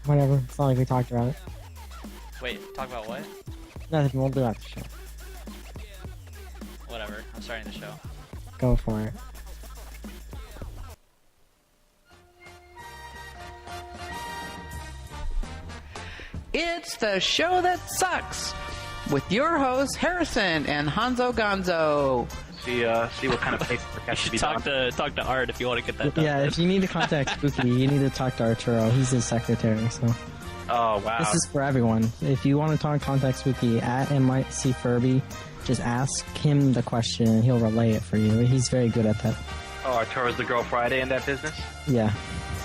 Whatever. It's not like we talked about it. Wait, talk about what? Nothing. We'll do that the show. Whatever. I'm starting the show. Go for it. It's the show that sucks with your hosts Harrison and Honzo Gonzo. See what kind of paperwork has to be done. Talk to Art if you want to get that done. Yeah, if you need to contact Spooky, you need to talk to Arturo. He's his secretary, so. Oh wow. This is for everyone. If you want to talk, contact Spooky at MIC Furby. Just ask him the question and he'll relay it for you. He's very good at that. Oh, Arturo's the Girl Friday in that business? Yeah.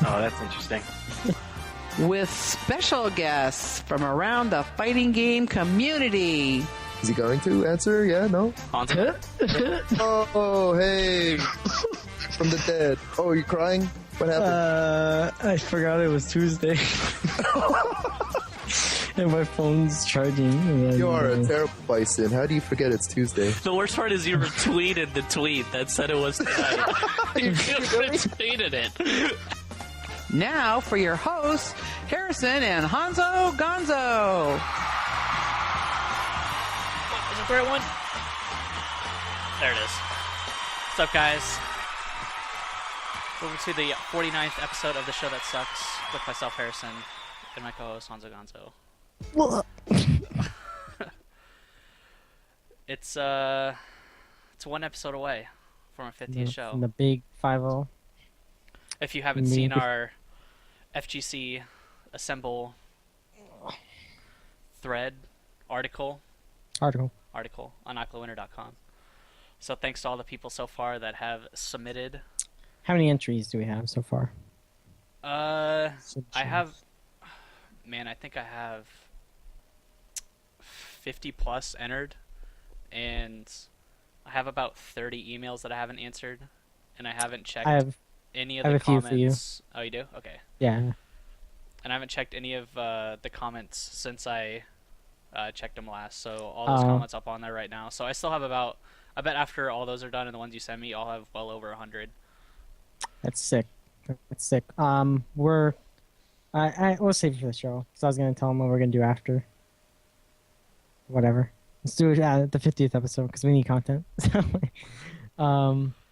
Oh, that's interesting. With special guests from around the fighting game community. Is he going to answer? Yeah, no? Honzo? Oh, hey. From the dead. Oh, are you crying? What happened? I forgot it was Tuesday. And my phone's charging. And You are a terrible bison. How do you forget it's Tuesday? The worst part is you retweeted the tweet that said it was tonight. You retweeted it. Now for your hosts, Harrison and Honzo Gonzo. Is it the right one? There it is. What's up, guys? Welcome to the 49th episode of the show that sucks with myself, Harrison, and my co-host, Honzo Gonzo. What? It's one episode away from our 50th show. The big 5-0. If you haven't seen our FGC Assemble thread article on IPLAYWINNER.com. So thanks to all the people so far that have submitted. How many entries do we have so far? I think I have 50 plus entered, and I have about 30 emails that I haven't answered, and I haven't checked any of the comments. A few for you. Oh, you do? Okay. Yeah. And I haven't checked any of the comments since I checked them last, so all those comments up on there right now. So I still have about, I bet after all those are done and the ones you send me, I'll have well over 100. That's sick. That's sick. We'll save it for the show, because I was going to tell them what we're going to do after. Whatever. Let's do it at the 50th episode, because we need content.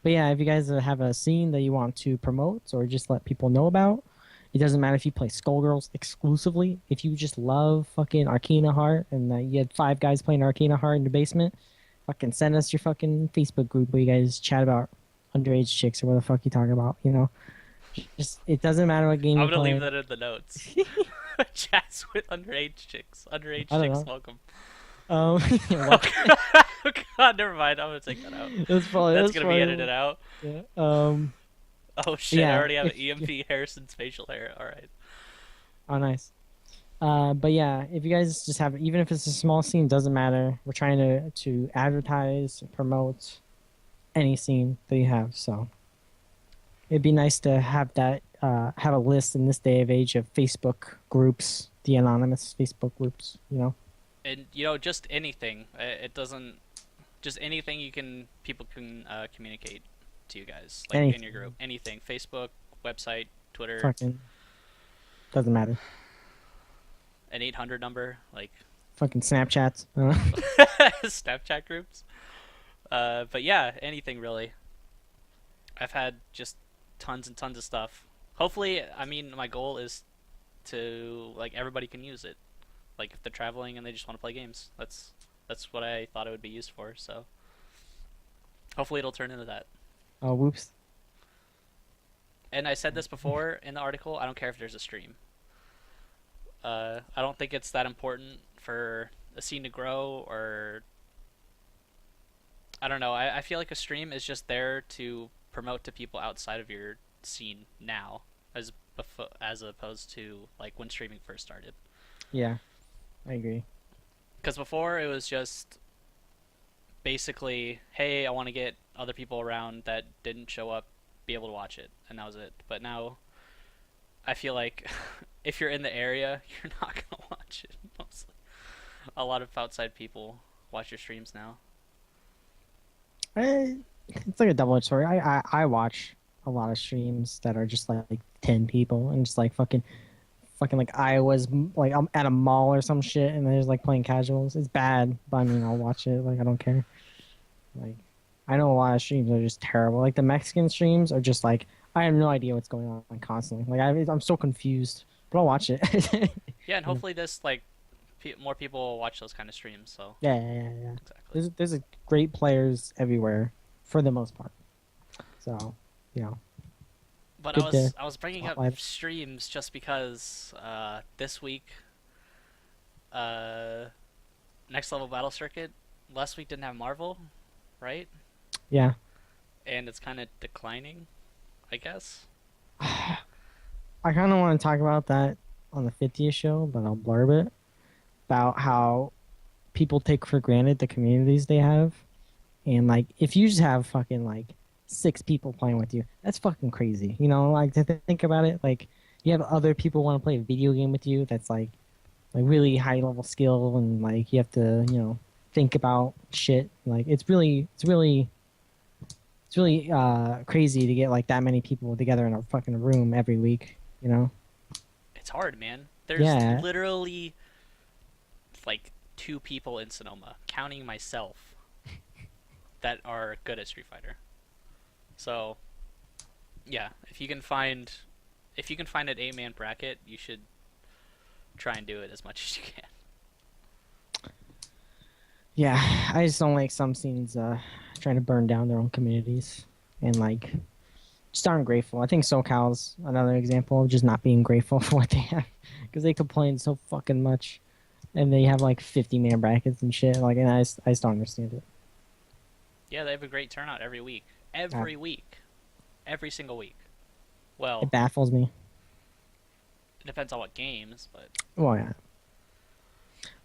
But yeah, if you guys have a scene that you want to promote or just let people know about, it doesn't matter if you play Skullgirls exclusively. If you just love fucking Arcana Heart and you had 5 guys playing Arcana Heart in the basement, fucking send us your fucking Facebook group where you guys chat about underage chicks or what the fuck you talking about, you know? Just, it doesn't matter what game I'm you going play. to leave that in the notes. Chats with underage chicks. Underage I don't chicks, know. welcome. Well, Oh, God, never mind. I'm going to take that out. that's That's going to be edited out. Yeah. Oh, shit. Yeah, I already have if- EMP Harrison's facial hair. All right. Oh, nice. But yeah, if you guys just have, even if it's a small scene, doesn't matter. We're trying to advertise, promote any scene that you have. So it'd be nice to have that, have a list in this day of age of Facebook groups, the anonymous Facebook groups, you know? And, you know, just anything. It doesn't... Just anything people can communicate to you guys. Like, in your group. Anything. Facebook, website, Twitter. Fucking doesn't matter. An 800 number. Like... Fucking Snapchats. Snapchat groups. But yeah, anything really. I've had just tons and tons of stuff. Hopefully, I mean, my goal is to, like, everybody can use it. Like, if they're traveling and they just want to play games. That's what I thought it would be used for, so... Hopefully it'll turn into that. Oh, whoops. And I said this before in the article, I don't care if there's a stream. I don't think it's that important for a scene to grow, or... I don't know, I feel like a stream is just there to promote to people outside of your scene now, as opposed to, like, when streaming first started. Yeah, I agree. Because before it was just basically, hey, I want to get other people around that didn't show up be able to watch it, and that was it. But now I feel like if you're in the area, you're not going to watch it mostly. A lot of outside people watch your streams now. It's like a double-edged sword. I watch a lot of streams that are just like 10 people and just like fucking fucking like Iowa's like I'm at a mall or some shit, and they're just like playing casuals. It's bad, but I mean I'll watch it. Like I don't care. Like I know a lot of streams are just terrible. Like the Mexican streams are just like I have no idea what's going on constantly. Like I'm so confused, but I'll watch it. Yeah, and hopefully this like more people will watch those kind of streams. So Yeah. exactly. There's a great players everywhere for the most part. So, you know, But good to I was bringing up spotlight. streams just because this week, next level battle circuit. Last week didn't have Marvel, right? Yeah. And it's kind of declining, I guess. I kind of want to talk about that on the 50th show, but I'll blurb it about how people take for granted the communities they have. And like, if you just have fucking like 6 people playing with you, that's fucking crazy. You know, like to think about it, like you have other people want to play a video game with you that's like really high level skill, and like you have to, you know, think about shit. Like it's really crazy to get like that many people together in a fucking room every week, you know? It's hard, man. There's Yeah. literally like 2 people in Sonoma, counting myself, that are good at Street Fighter. So, yeah, if you can find an 8-man bracket, you should try and do it as much as you can. Yeah, I just don't like some scenes trying to burn down their own communities and like just aren't grateful. I think SoCal's another example of just not being grateful for what they have because they complain so fucking much, and they have like 50-man brackets and shit. Like, and I just don't understand it. Yeah, they have a great turnout every week. Every week. Every single week. Well, It baffles me. it depends on what games, but Well, yeah.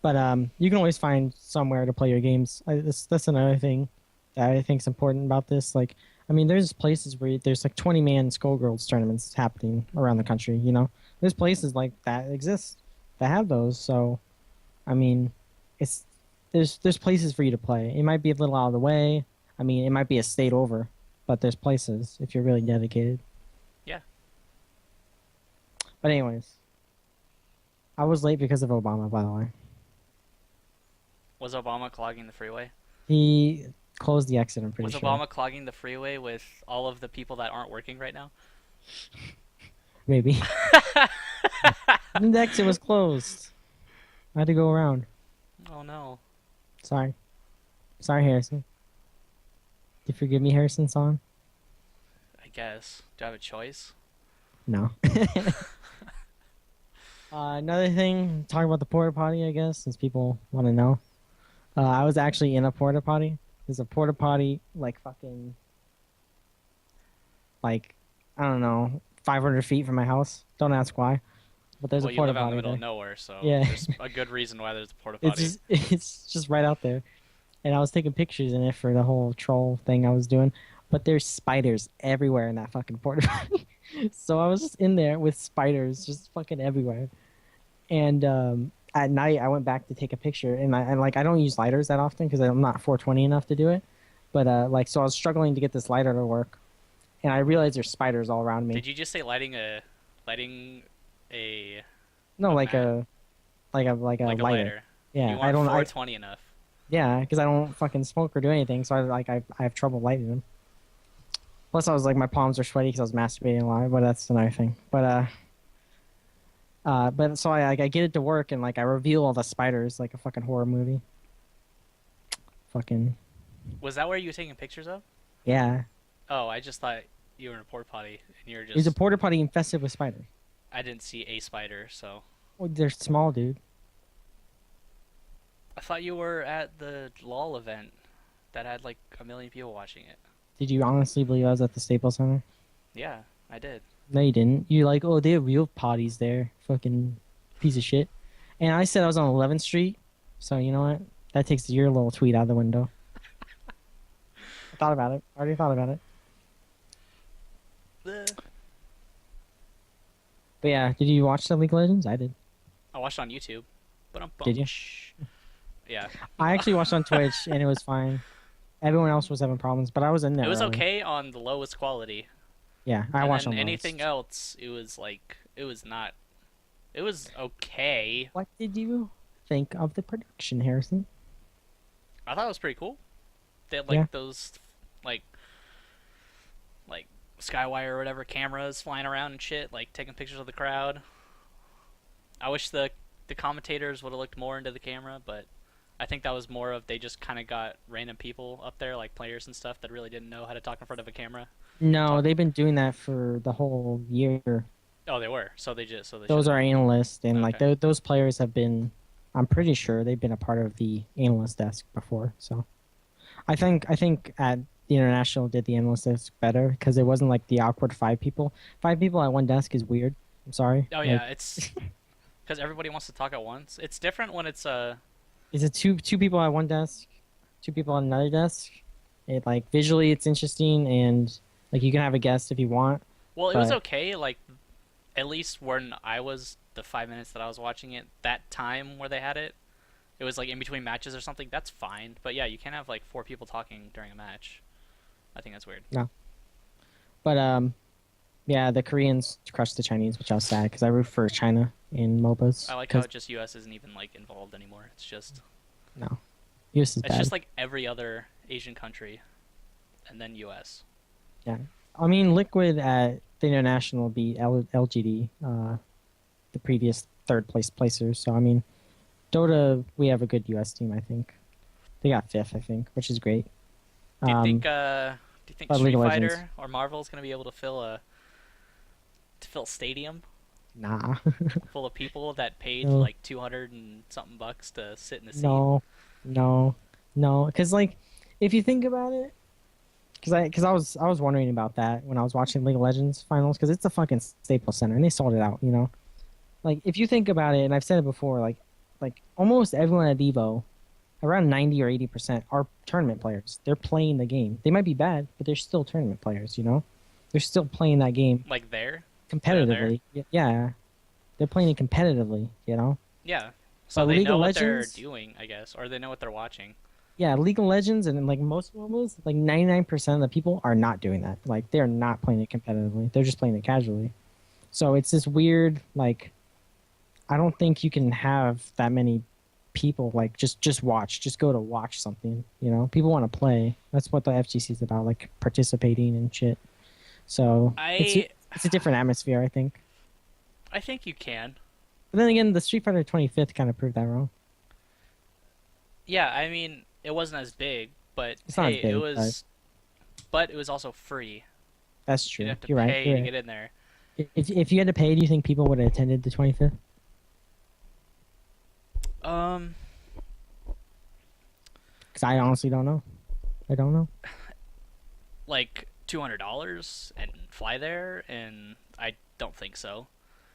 But you can always find somewhere to play your games. That's another thing that I think is important about this. Like, I mean, there's places where there's like 20-man Skullgirls tournaments happening around the country. You know, there's places like that exist that have those. So, I mean, there's places for you to play. It might be a little out of the way. I mean, it might be a state over, but there's places if you're really dedicated. yeah. But anyways, I was late because of Obama, by the way. Was Obama clogging the freeway? He closed the exit, I'm pretty Was sure. Obama clogging the freeway with all of the people that aren't working right now? Maybe. The exit was closed. I had to go around. Oh no. Sorry. Sorry, Harrison. Do you forgive me, Harrison Song? I guess. Do I have a choice? No. Another thing, talk about the porta potty, I guess, since people want to know. I was actually in a porta potty. There's a porta potty, like fucking, like, I don't know, 500 feet from my house. Don't ask why. But there's Well, a you porta live out in potty the middle there. of nowhere, so Yeah. there's a good reason why there's a porta It's potty. it's just right out there. And I was taking pictures in it for the whole troll thing I was doing. But there's spiders everywhere in that fucking porta potty. So I was just in there with spiders just fucking everywhere. And at night I went back to take a picture, and I don't use lighters that often because I'm not 420 enough to do it. But like, so I was struggling to get this lighter to work, and I realized there's spiders all around me. Did you just say lighting a No, a like mat? a like a like a lighter. lighter? Yeah, You I want don't. 420 enough. Yeah, because I don't fucking smoke or do anything, so I have trouble lighting them. Plus, I was like, my palms are sweaty because I was masturbating a lot, but that's another thing. But so I get it to work, and like I reveal all the spiders like a fucking horror movie. Fucking Was that where you were taking pictures of? yeah. Oh, I just thought you were in a porta potty and you were There's a just. porta potty infested with spiders. I didn't see a spider, so Well, they're small, dude. I thought you were at the LOL event that had like a million people watching it. Did you honestly believe I was at the Staples Center? Yeah, I did. No, you didn't. You're like, oh, they have real potties there. Fucking piece of shit. And I said I was on 11th Street, so you know what? That takes your little tweet out of the window. I thought about it. I already thought about it. But yeah, did you watch the League of Legends? I did. I watched it on YouTube. But Did you? Yeah. I actually watched on Twitch, and it was fine. Everyone else was having problems, but I was in there. It was early. okay on the lowest quality. Yeah, I And watched then on anything lowest. else, it was like it was not It was okay. What did you think of the production, Harrison? I thought it was pretty cool. They had Yeah. like those like like Skywire or whatever cameras flying around and shit, like taking pictures of the crowd. I wish the commentators would have looked more into the camera, but I think that was more of they just kind of got random people up there, like players and stuff, that really didn't know how to talk in front of a camera. No, Talk. they've been doing that for the whole year. Oh, they were. So they just they Those should are have. analysts, and like Okay. those players have been. I'm pretty sure they've been a part of the analyst desk before. So, I think at the international did the analyst desk better because it wasn't like the awkward five people. Five people at one desk is weird. I'm sorry. Oh Like, yeah, it's because everybody wants to talk at once. It's different when it's is it two people at one desk, two people at another desk? It like visually it's interesting and like you can have a guest if you want. well, it was But okay. Like at least when I was the 5 minutes that I was watching it, that time where they had it, it was like in between matches or something. That's fine. But yeah, you can't have like four people talking during a match. I think that's weird. no. But yeah, the Koreans crushed the Chinese, which I was sad because I root for China in MOBAs. I like how 'cause- just US isn't even like involved anymore. It's just no, US is it's bad. just like every other Asian country, and then US. Yeah, I mean Liquid at the international beat LGD, the previous third place placers. So I mean, Dota we have a good US team. I think they got fifth, I think, which is great. Do you Um, think but League Street of Fighter Legends. or Marvel is gonna be able to fill a stadium Nah, full of people that paid No. like 200 and something bucks to sit in the seat? no, because like if you think about it, because I was wondering about that when I was watching League of Legends finals because it's a fucking Staples Center and they sold it out. You know, like if you think about it, and I've said it before, like almost everyone at Evo, around 90 or 80% are tournament players. They're playing the game. They might be bad, but they're still tournament players. You know, they're still playing that game Like there? competitively. Yeah, they're playing it competitively. You know. Yeah. So But they League know of what they're Legends, doing, I guess, or they know what they're watching. yeah, League of Legends and like most MOBAs, like 99% of the people are not doing that. Like they're not playing it competitively. They're just playing it casually. So it's this weird like I don't think you can have that many people like just watch, just go to watch something, you know? People want to play. That's what the FGC is about, like participating and shit. So it's a different atmosphere, I think. I think you can. But then again, the Street Fighter 25th kind of proved that wrong. Yeah, I mean, it wasn't as big, but It's not hey, as big, it was. But it was also free. That's You true. didn't have to You're right. pay You're to right. get in there. If you had to pay, do you think people would have attended the 25th? Um, Because I honestly don't know. I don't know. like $200 and fly there, and I don't think so.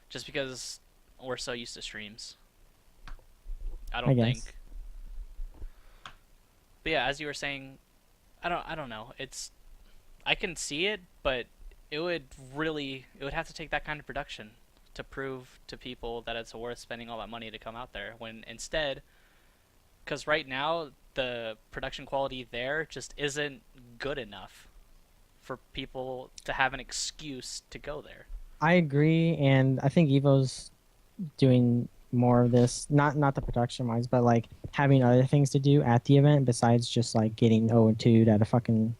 Just because we're so used to streams. I don't I guess. think. But yeah, as you were saying, I don't know. I can see it, but it would have to take that kind of production to prove to people that it's worth spending all that money to come out there. When instead, because right now the production quality there just isn't good enough for people to have an excuse to go there. I agree, and I think Evo's doing more of this. Not the production wise, but like having other things to do at the event besides just like getting 0-2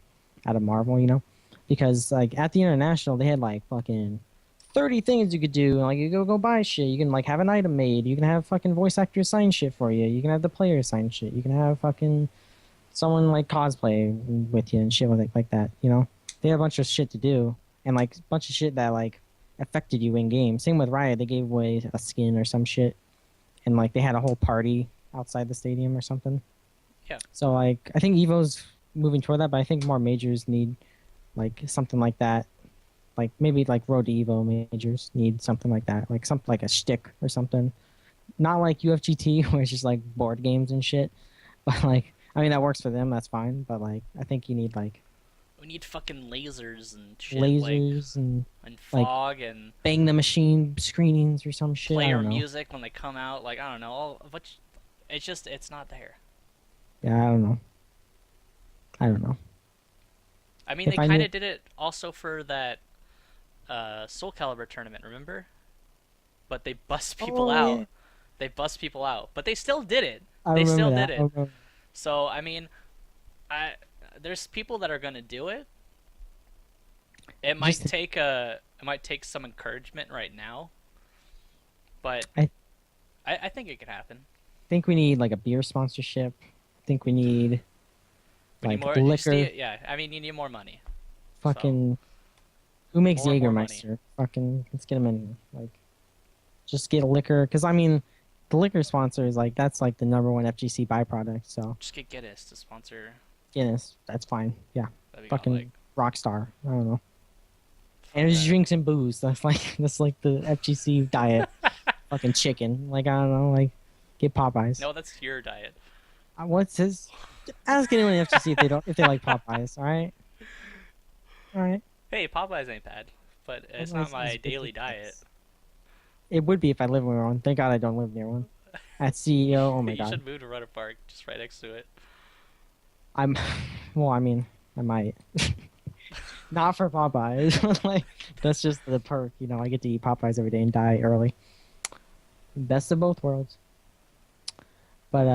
out of Marvel, you know? Because like at the international, they had like fucking 30 things you could do. Like you go buy shit. You can like have an item made. You can have fucking voice actors sign shit for you. You can have the players sign shit. You can have fucking someone like cosplay with you and shit like that. You know, they had a bunch of shit to do and like a bunch of shit that like affected you in game. Same with Riot. They gave away a skin or some shit, and like they had a whole party outside the stadium or something. Yeah. So like I think Evo's moving toward that, but I think more majors need like something like that. Like maybe like Road to Evo majors need something like that, like something like a shtick or something. Not like UFGT where it's just like board games and shit, but like I mean that works for them, that's fine. But like I think you need like We need fucking lasers and shit, lasers and and like, fog and bang the machine screenings or some shit. I player don't know. music when they come out. Like I don't know, it's not there. Yeah, I don't know. I don't know. I mean, If they I kind knew- of did it also for that Soul Calibur tournament. Remember? but they bust people Oh, out. yeah. They bust people out, but they still did it. I They remember still that. did I it. remember. So I mean, I there's people that are gonna do it. Just, It might take some encouragement right now, but I I think it could happen. think we need like a beer sponsorship. I think we need We need like more. liquor. Yeah, I mean, you need more money. Fucking. Who makes More Jägermeister? Fucking. Let's get him in. Like, just get a liquor. Because I mean, the liquor sponsor is like that's like the #1 FGC byproduct. So Just get Guinness to sponsor. Guinness, that's fine. Yeah. That'd be Fucking like, Rockstar. I don't know. fuck Energy that. drinks and booze. That's like the FGC diet. Fucking chicken. Like I don't know. Like get Popeyes. No, that's your diet. What's his? Ask anyone in the FGC if they like Popeyes. All right. All right. Hey, Popeyes ain't bad, but it's not my daily diet. It would be if I lived near one. Thank God I don't live near one. At CEO, oh my You God. should move to Runner Park, just right next to it. I'm. Well, I mean, I might. Not for Popeyes. Like that's just the perk. You know, I get to eat Popeyes every day and die early. Best of both worlds. But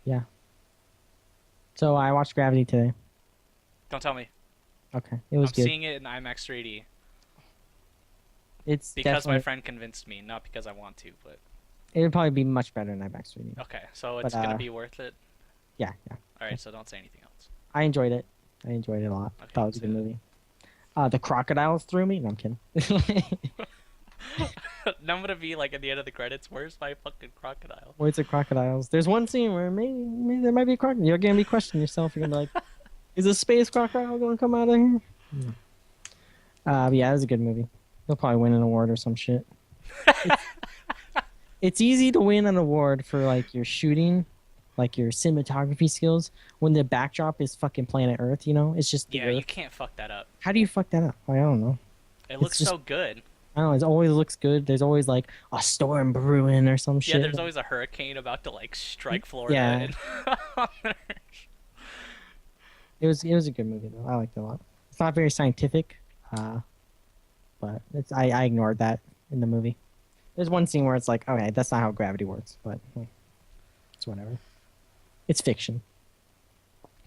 yeah. So I watched Gravity today. Don't tell me. Okay, it was I'm good. seeing it in IMAX 3D It's because definitely. my friend convinced me, not because I want to. But It would probably be much better than IMAX 3D. okay, so it's But, gonna be worth it. Yeah, yeah. All right, so don't say anything else. I enjoyed it. I enjoyed it a lot. Okay, Thought it was a so- good movie. The crocodiles threw me. No, I'm kidding. Now I'm gonna be like at the end of the credits. Where's my fucking crocodile? Where's the crocodiles? There's one scene where maybe there might be a crocodile. You're gonna be questioning yourself. You're gonna be like, is a space crocodile gonna come out of here? But yeah, it was a good movie. They'll probably win an award or some shit. It's easy to win an award for like your shooting, like your cinematography skills, when the backdrop is fucking planet Earth. You know, it's just the Yeah, Earth. you can't fuck that up. How do you fuck that up? I don't know. It looks just- so good. I don't know. It always looks good. There's always like a storm brewing or some Yeah, shit. there's always a hurricane about to like strike Florida. Yeah. And It was a good movie though. I liked it a lot. It's not very scientific, but I ignored that in the movie. There's one scene where it's like, okay, that's not how gravity works, but it's whatever. It's fiction.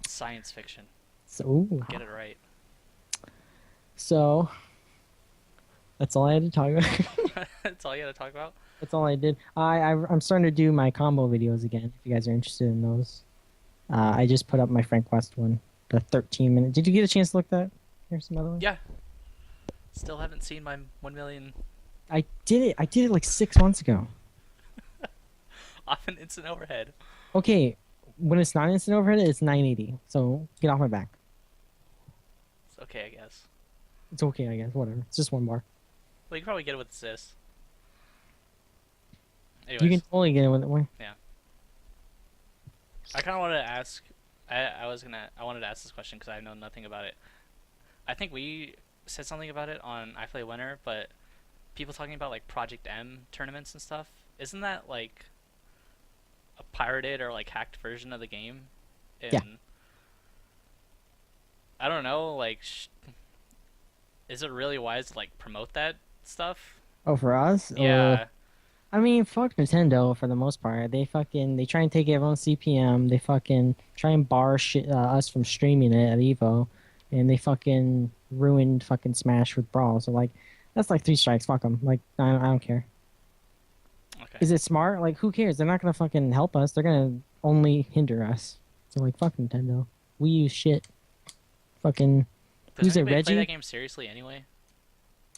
Science fiction. So Get it right. so that's all I had to talk about. That's all you had to talk about. That's all I did. I'm starting to do my combo videos again. If you guys are interested in those, I just put up my Frank West one, the 13-minute. Did you get a chance to look that? Here's some other one. Yeah. Still haven't seen my 1 million I did it. I did it like 6 months ago. off an instant overhead. Okay, when it's not instant overhead, it's 980. So get off my back. It's okay, I guess. It's okay, I guess. Whatever. It's just one bar. Well, you can probably get it with assist. You Anyways, can totally get it with it. Wait. I kind of wanted to ask. I wanted to ask this question because I know nothing about it. I think we said something about it on IPLAYWINNER, but people talking about like Project M tournaments and stuff. Isn't that like a pirated or like hacked version of the game? Yeah. I don't know. Like, is it really wise to like promote that stuff? Oh, for us? Yeah. I mean, fuck Nintendo for the most part. They try and take everyone's CPM. They fucking try and bar us from streaming it at Evo, and they fucking ruined fucking Smash with Brawl. So like, that's like 3 strikes. Fuck them. Like, I don't care. Okay. Is it smart? Like, who cares? They're not gonna fucking help us. They're gonna only hinder us. So like, fuck Nintendo. We use shit. Fucking. Does Who's it, anybody play Reggie? that game seriously anyway?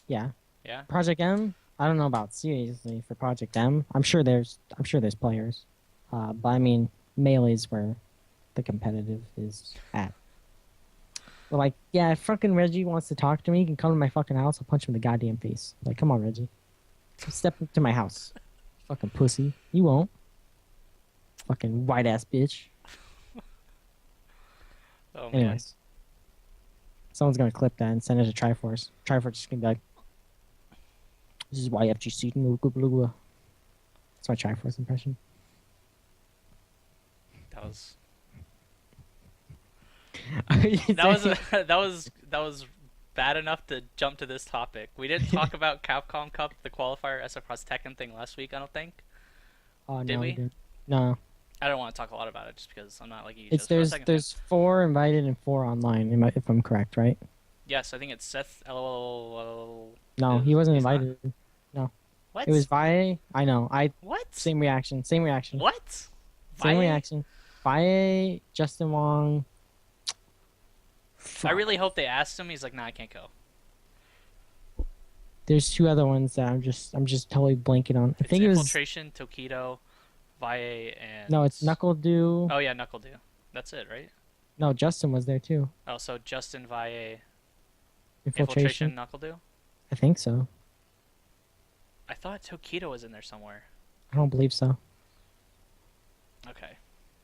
Yeah. Yeah. Project M. I don't know about seriously for Project M. I'm sure there's players, but I mean Melee's where the competitive is at. But like, yeah, if fucking Reggie wants to talk to me, he can come to my fucking house. I'll punch him in the goddamn face. Like, come on, Reggie, step up to my house, fucking pussy. You won't. Fucking white ass bitch. Oh man. Anyways, someone's gonna clip that and send it to Triforce. Triforce is gonna be like, "This is why FGC." That's my Triforce impression. That was Are you that was saying- that was bad enough to jump to this topic. We didn't talk about Capcom Cup, the qualifier S across Tekken thing last week. I don't think. Oh Did no, we? didn't. No. I don't want to talk a lot about it just because I'm not like you. It's just there's 4 invited and 4 online. If I'm correct, right? Yes, I think it's Seth. LOL. No, he wasn't He's not? invited. No, What? it was Valle. I know. What? Same reaction. Same reaction. What? Same Valle? reaction. Valle, Justin Wong. I really hope they asked him. He's like, nah, I can't go. There's 2 other ones that I'm just totally blanking on. I think it was Infiltration, Tokido, Valle, and no, it's Knuckle Dew. Oh yeah, Knuckle Dew. That's it, right? No, Justin was there too. Oh, so Justin, Valle, Infiltration. Knuckle Dew. I think so. I thought Tokido was in there somewhere. I don't believe so. Okay,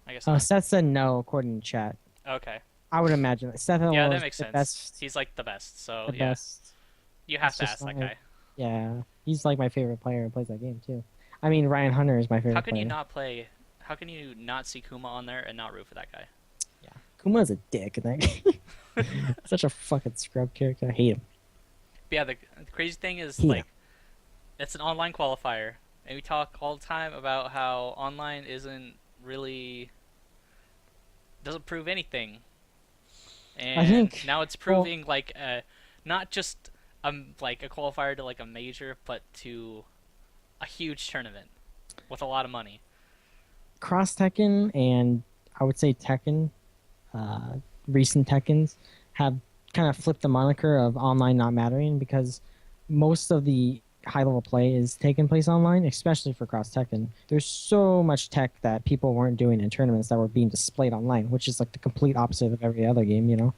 I guess. Not. Seth said no according to chat. Okay. I would imagine that Seth. Yeah, was that makes the sense. Best, He's like the best, so the yeah. best. You have It's to just ask that like- guy. Yeah, he's like my favorite player who plays that game too. I mean, Ryan Hunter is my favorite. How can player. you not play? How can you not see Kuma on there and not root for that guy? Yeah, Kuma's a dick in that game. Such a fucking scrub character. I hate him. But yeah, the crazy thing is Yeah. like, it's an online qualifier, and we talk all the time about how online isn't really doesn't prove anything. And think- now it's proving like not just like a qualifier to like a major, but to a huge tournament with a lot of money. Cross Tekken and I would say Tekken, recent Tekkens have kind of flipped the moniker of online not mattering because most of the high level play is taking place online, especially for Cross Tekken. There's so much tech that people weren't doing in tournaments that were being displayed online, which is like the complete opposite of every other game, you know?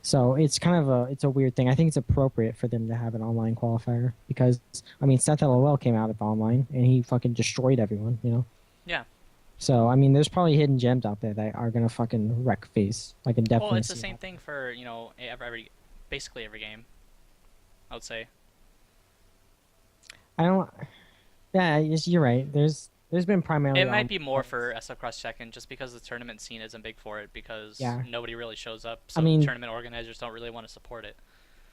So it's kind of it's a weird thing. I think it's appropriate for them to have an online qualifier because, I mean, Seth LOL came out of online and he fucking destroyed everyone, you know? Yeah. So, I mean, there's probably hidden gems out there that are going to fucking wreck face. I can definitely Well, it's the see same that. thing for basically every game. I would say. I don't... Yeah, you're right. There's been primarily... It might be more for SL Cross Tekken just because the tournament scene isn't big for it because Yeah. nobody really shows up. So I mean- tournament organizers don't really want to support it.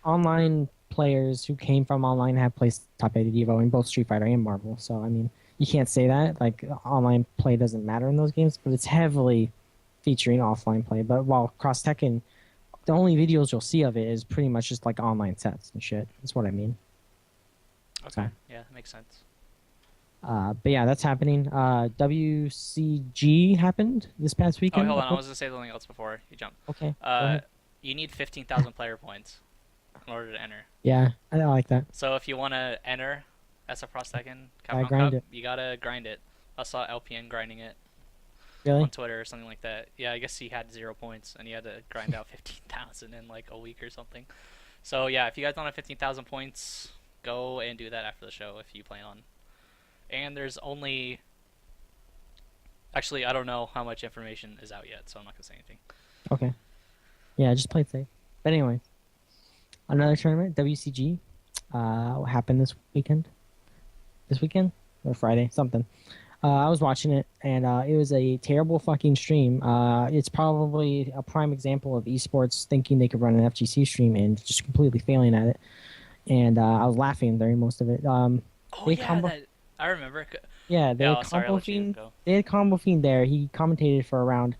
Online players who came from online have placed top 8 at Evo in both Street Fighter and Marvel. So, I mean, you can't say that. Like, online play doesn't matter in those games, but it's heavily featuring offline play. But while Cross Tekken, the only videos you'll see of it is pretty much just like online sets and shit. That's what I mean. Okay. Yeah, that makes sense. But yeah, that's happening. WCG happened this past Oh, weekend. hold on. I was gonna say something else before you jump. Okay. go Uh, ahead. you need 15,000 player points in order to enter. Yeah, I like that. So if you want to enter SF Cross Tekken Gotta Capcom grind Cup, it. you gotta grind it. I saw LPN grinding it Really? on Twitter or something like that. Yeah, I guess he had 0 points and he had to grind out 15,000 in like a week or something. So yeah, if you guys don't have 15,000 points, go and do that after the show if you plan on. And there's only... Actually, I don't know how much information is out yet, so I'm not gonna say anything. Okay. Yeah, just play it safe. But anyway, another tournament, WCG, happened this weekend. This weekend or Friday, something. I was watching it, and it was a terrible fucking stream. It's probably a prime example of esports thinking they could run an FGC stream and just completely failing at it. And I was laughing during most of it. Oh They yeah, combo- I remember. Yeah, they Yeah, had sorry, I'll let you Combo Fiend. go. They had Combo Fiend there. He commentated for around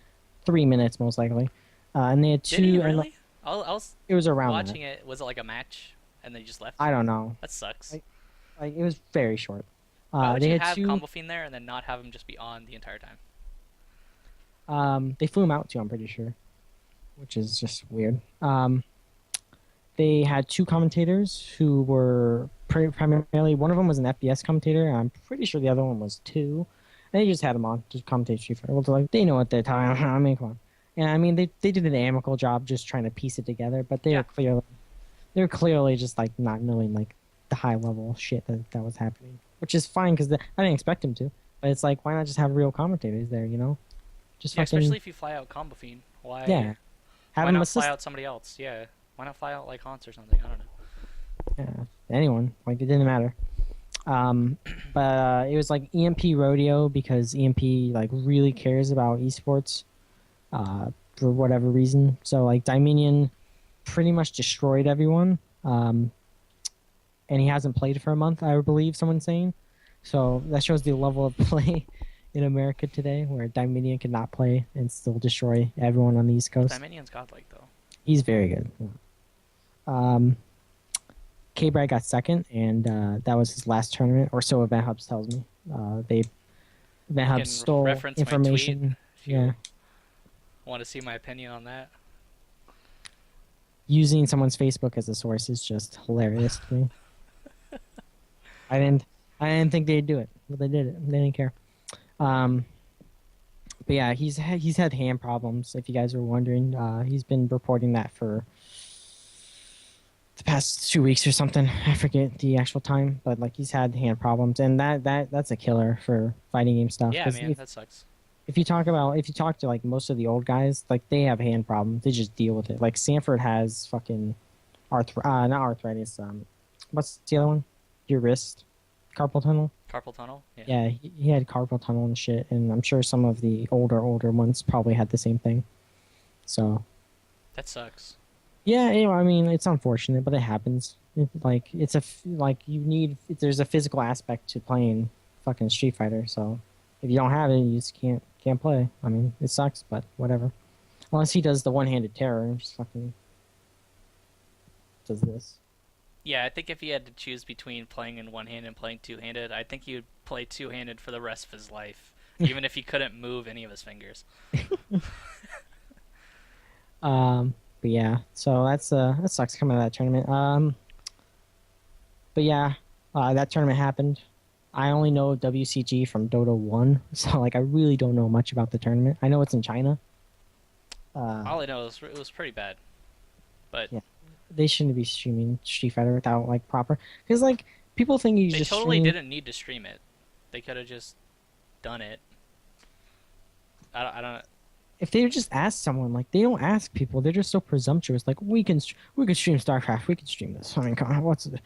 3 minutes, most likely. And they had Did two. he and really? I was it was around watching that. it. Was it like a match, and then you just left? I don't know. That sucks. Like it was very short. Why would They you had have two. Combo Fiend there and then not have him just be on the entire time? They flew him out too. I'm pretty sure, which is just weird. They had two commentators who were primarily. One of them was an FBS commentator, and I'm pretty sure the other one was too. And they just had him on to commentate Street Fighter. Well, they're like, they know what they're talking about. I mean, come on. And I mean, they did an amicable job just trying to piece it together, but they were clearly just like not knowing like the high level shit that was happening, which is fine because I didn't expect him to. But it's like, why not just have real commentators there? You know, just Yeah, fucking especially if you fly out Combo Fiend. Why? yeah. Have Why him not assist fly out somebody else? Yeah. Why not fly out like Hans or something? I don't know. Yeah, anyone. Like it didn't matter. But it was like EMP Rodeo because EMP like really cares about esports, for whatever reason. So like Dominion pretty much destroyed everyone. And he hasn't played for a month, I believe someone's saying. So that shows the level of play in America today, where Dominion cannot play and still destroy everyone on the East Coast. Dominion's godlike though. He's very good. K-Brad got second, and that was his last tournament, or so Event Hubs tells me. Event Hubs stole reference my information. tweet if you Yeah, want to see my opinion on that. using someone's Facebook as a source is just hilarious to me. I didn't think they'd do it, but they did it. They didn't care. But yeah, he's had hand problems. If you guys were wondering, he's been reporting that for the past 2 weeks or something. I forget the actual time, but like he's had hand problems, and that's a killer for fighting game stuff. Yeah, 'Cause man, that sucks. if you talk to like most of the old guys, like they have hand problems. They just deal with it. Like Sanford has fucking not arthritis. What's the other one? Your wrist, carpal tunnel. Carpal tunnel. Yeah, he had carpal tunnel and shit, and I'm sure some of the older ones probably had the same thing. So That sucks. yeah, you know, I mean, it's unfortunate, but it happens. There's a physical aspect to playing fucking Street Fighter. So if you don't have it, you just can't play. I mean, it sucks, but whatever. Unless he does the one-handed terror and just fucking does this. Yeah, I think if he had to choose between playing in one hand and playing two-handed, I think he would play two-handed for the rest of his life, even if he couldn't move any of his fingers. But yeah, so that sucks coming out of that tournament. But yeah, that tournament happened. I only know WCG from Dota 1, so like I really don't know much about the tournament. I know it's in China. All I know is it was pretty bad. But Yeah. They shouldn't be streaming Street Fighter without like proper, because like people think you they just totally stream... didn't need to stream it. They could have just done it. I don't. If they just ask someone, like they don't ask people, they're just so presumptuous. Like we can stream StarCraft, we can stream this. I mean, come on, what's it?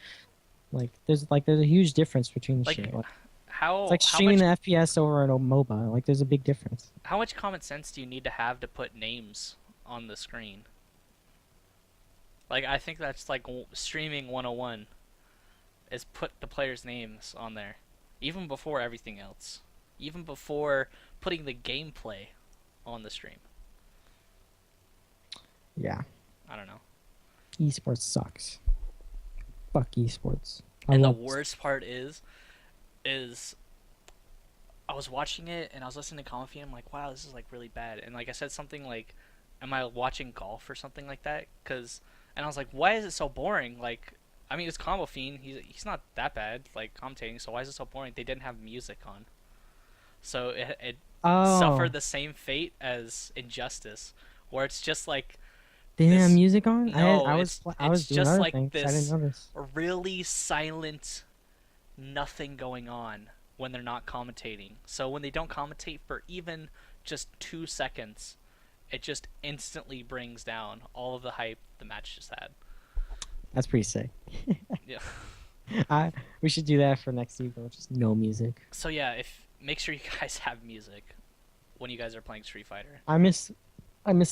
Like there's a huge difference between Like, shit. Like, how it's like how streaming much, the FPS over a MOBA. Like there's a big difference. how much common sense do you need to have put names on the screen? Like I think that's like streaming 101 is put the players' names on there, even before everything else, even before putting the gameplay on the stream. Yeah, I don't know. esports sucks. Fuck esports. And the worst part is I was watching it and I was listening to comment feed. I'm like, wow, this is like really bad. And like I said something like, am I watching golf or something like that? And I was like, why is it so boring? Like, I mean, it's Combo Fiend. He's not that bad, like commentating. So why is it so boring? They didn't have music on, so it suffered the same fate as Injustice, where it's just like They didn't have this- music on. No, I was it's doing just other like things. I this didn't notice. really silent, nothing going on when they're not commentating. So when they don't commentate for even just 2 seconds, it just instantly brings down all of the hype the match just had. That's pretty sick. Yeah. We should do that for next season. Just no music. So yeah, make sure you guys have music when you guys are playing Street Fighter. I miss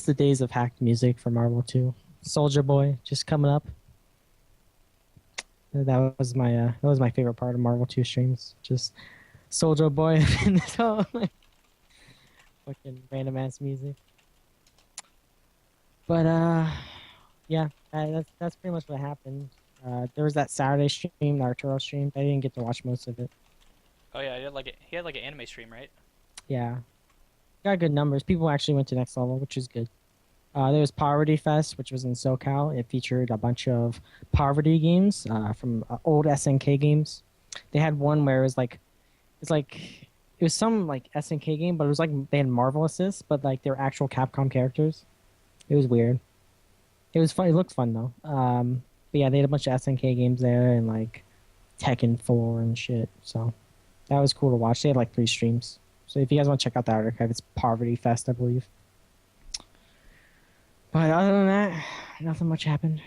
the days of hacked music for Marvel 2. Soldier Boy just coming up. That was my favorite part of Marvel 2 streams. Just Soldier Boy and this whole like, fucking random ass music. But yeah, that's pretty much what happened. There was that Saturday stream, the Arturo stream. I didn't get to watch most of it. Oh yeah, he had like an anime stream, right? Yeah, got good numbers. People actually went to next level, which is good. There was Poverty Fest, which was in SoCal. It featured a bunch of poverty games from old SNK games. They had one where it was some like SNK game, but it was like they had Marvel assists, but like they were actual Capcom characters. It was weird. It was fun. It looked fun though. But yeah, they had a bunch of SNK games there and like Tekken 4 and shit. So that was cool to watch. They had like 3 streams. So if you guys want to check out the archive, it's Poverty Fest, I believe. But other than that, nothing much happened.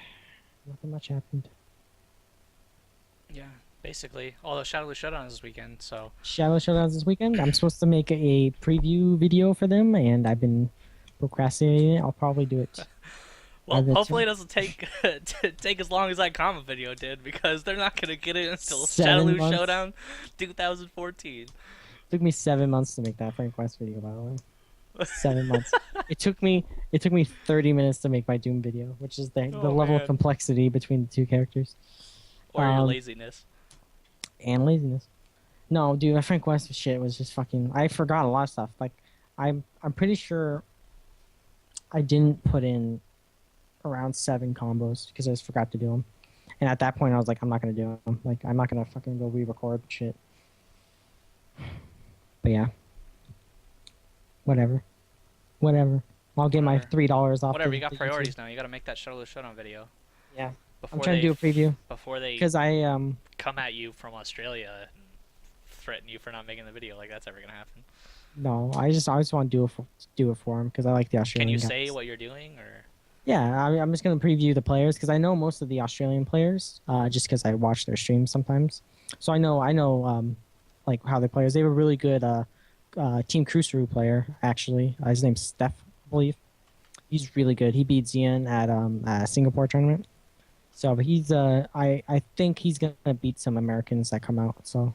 Yeah, basically. Although Shadowless Showdown is this weekend, so Shadow Showdowns this weekend. I'm supposed to make a preview video for them, and I've been procrastinating it. I'll probably do it Well, bet hopefully you- it doesn't take take as long as that comment video did, because they're not gonna get it until 7 Shadowloo months? Showdown 2014. Took me 7 months to make that Frank West video, by the way. 7 months. It took me 30 minutes to make my Doom video, which is the Oh, level of man. complexity between the two characters. Or your Um, laziness. And laziness. No, dude, my Frank West shit was just fucking. I forgot a lot of stuff. Like, I'm pretty sure I didn't put in around 7 combos because I just forgot to do them. And at that point, I was like, I'm not gonna do them. Like, I'm not gonna fucking go re-record shit. But yeah, whatever. I'll get my Whatever. $3 off. Whatever, the- you got the priorities YouTube. now. You gotta make that Shadowloo Showdown video. Yeah, Before I'm trying to do a preview Before they because I come at you from Australia and threaten you for not making the video, like that's ever gonna happen. no, I just want to do it for him because I like the Can Australian you guys. say what you're doing, or Yeah, I'm just gonna preview the players because I know most of the Australian players, just because I watch their streams sometimes. So I know, like how they players. They have a really good Team Cruiseroo player actually. His name's Steph, I believe. He's really good. He beat Zian at a Singapore tournament. So, but he's I think he's gonna beat some Americans that come out. So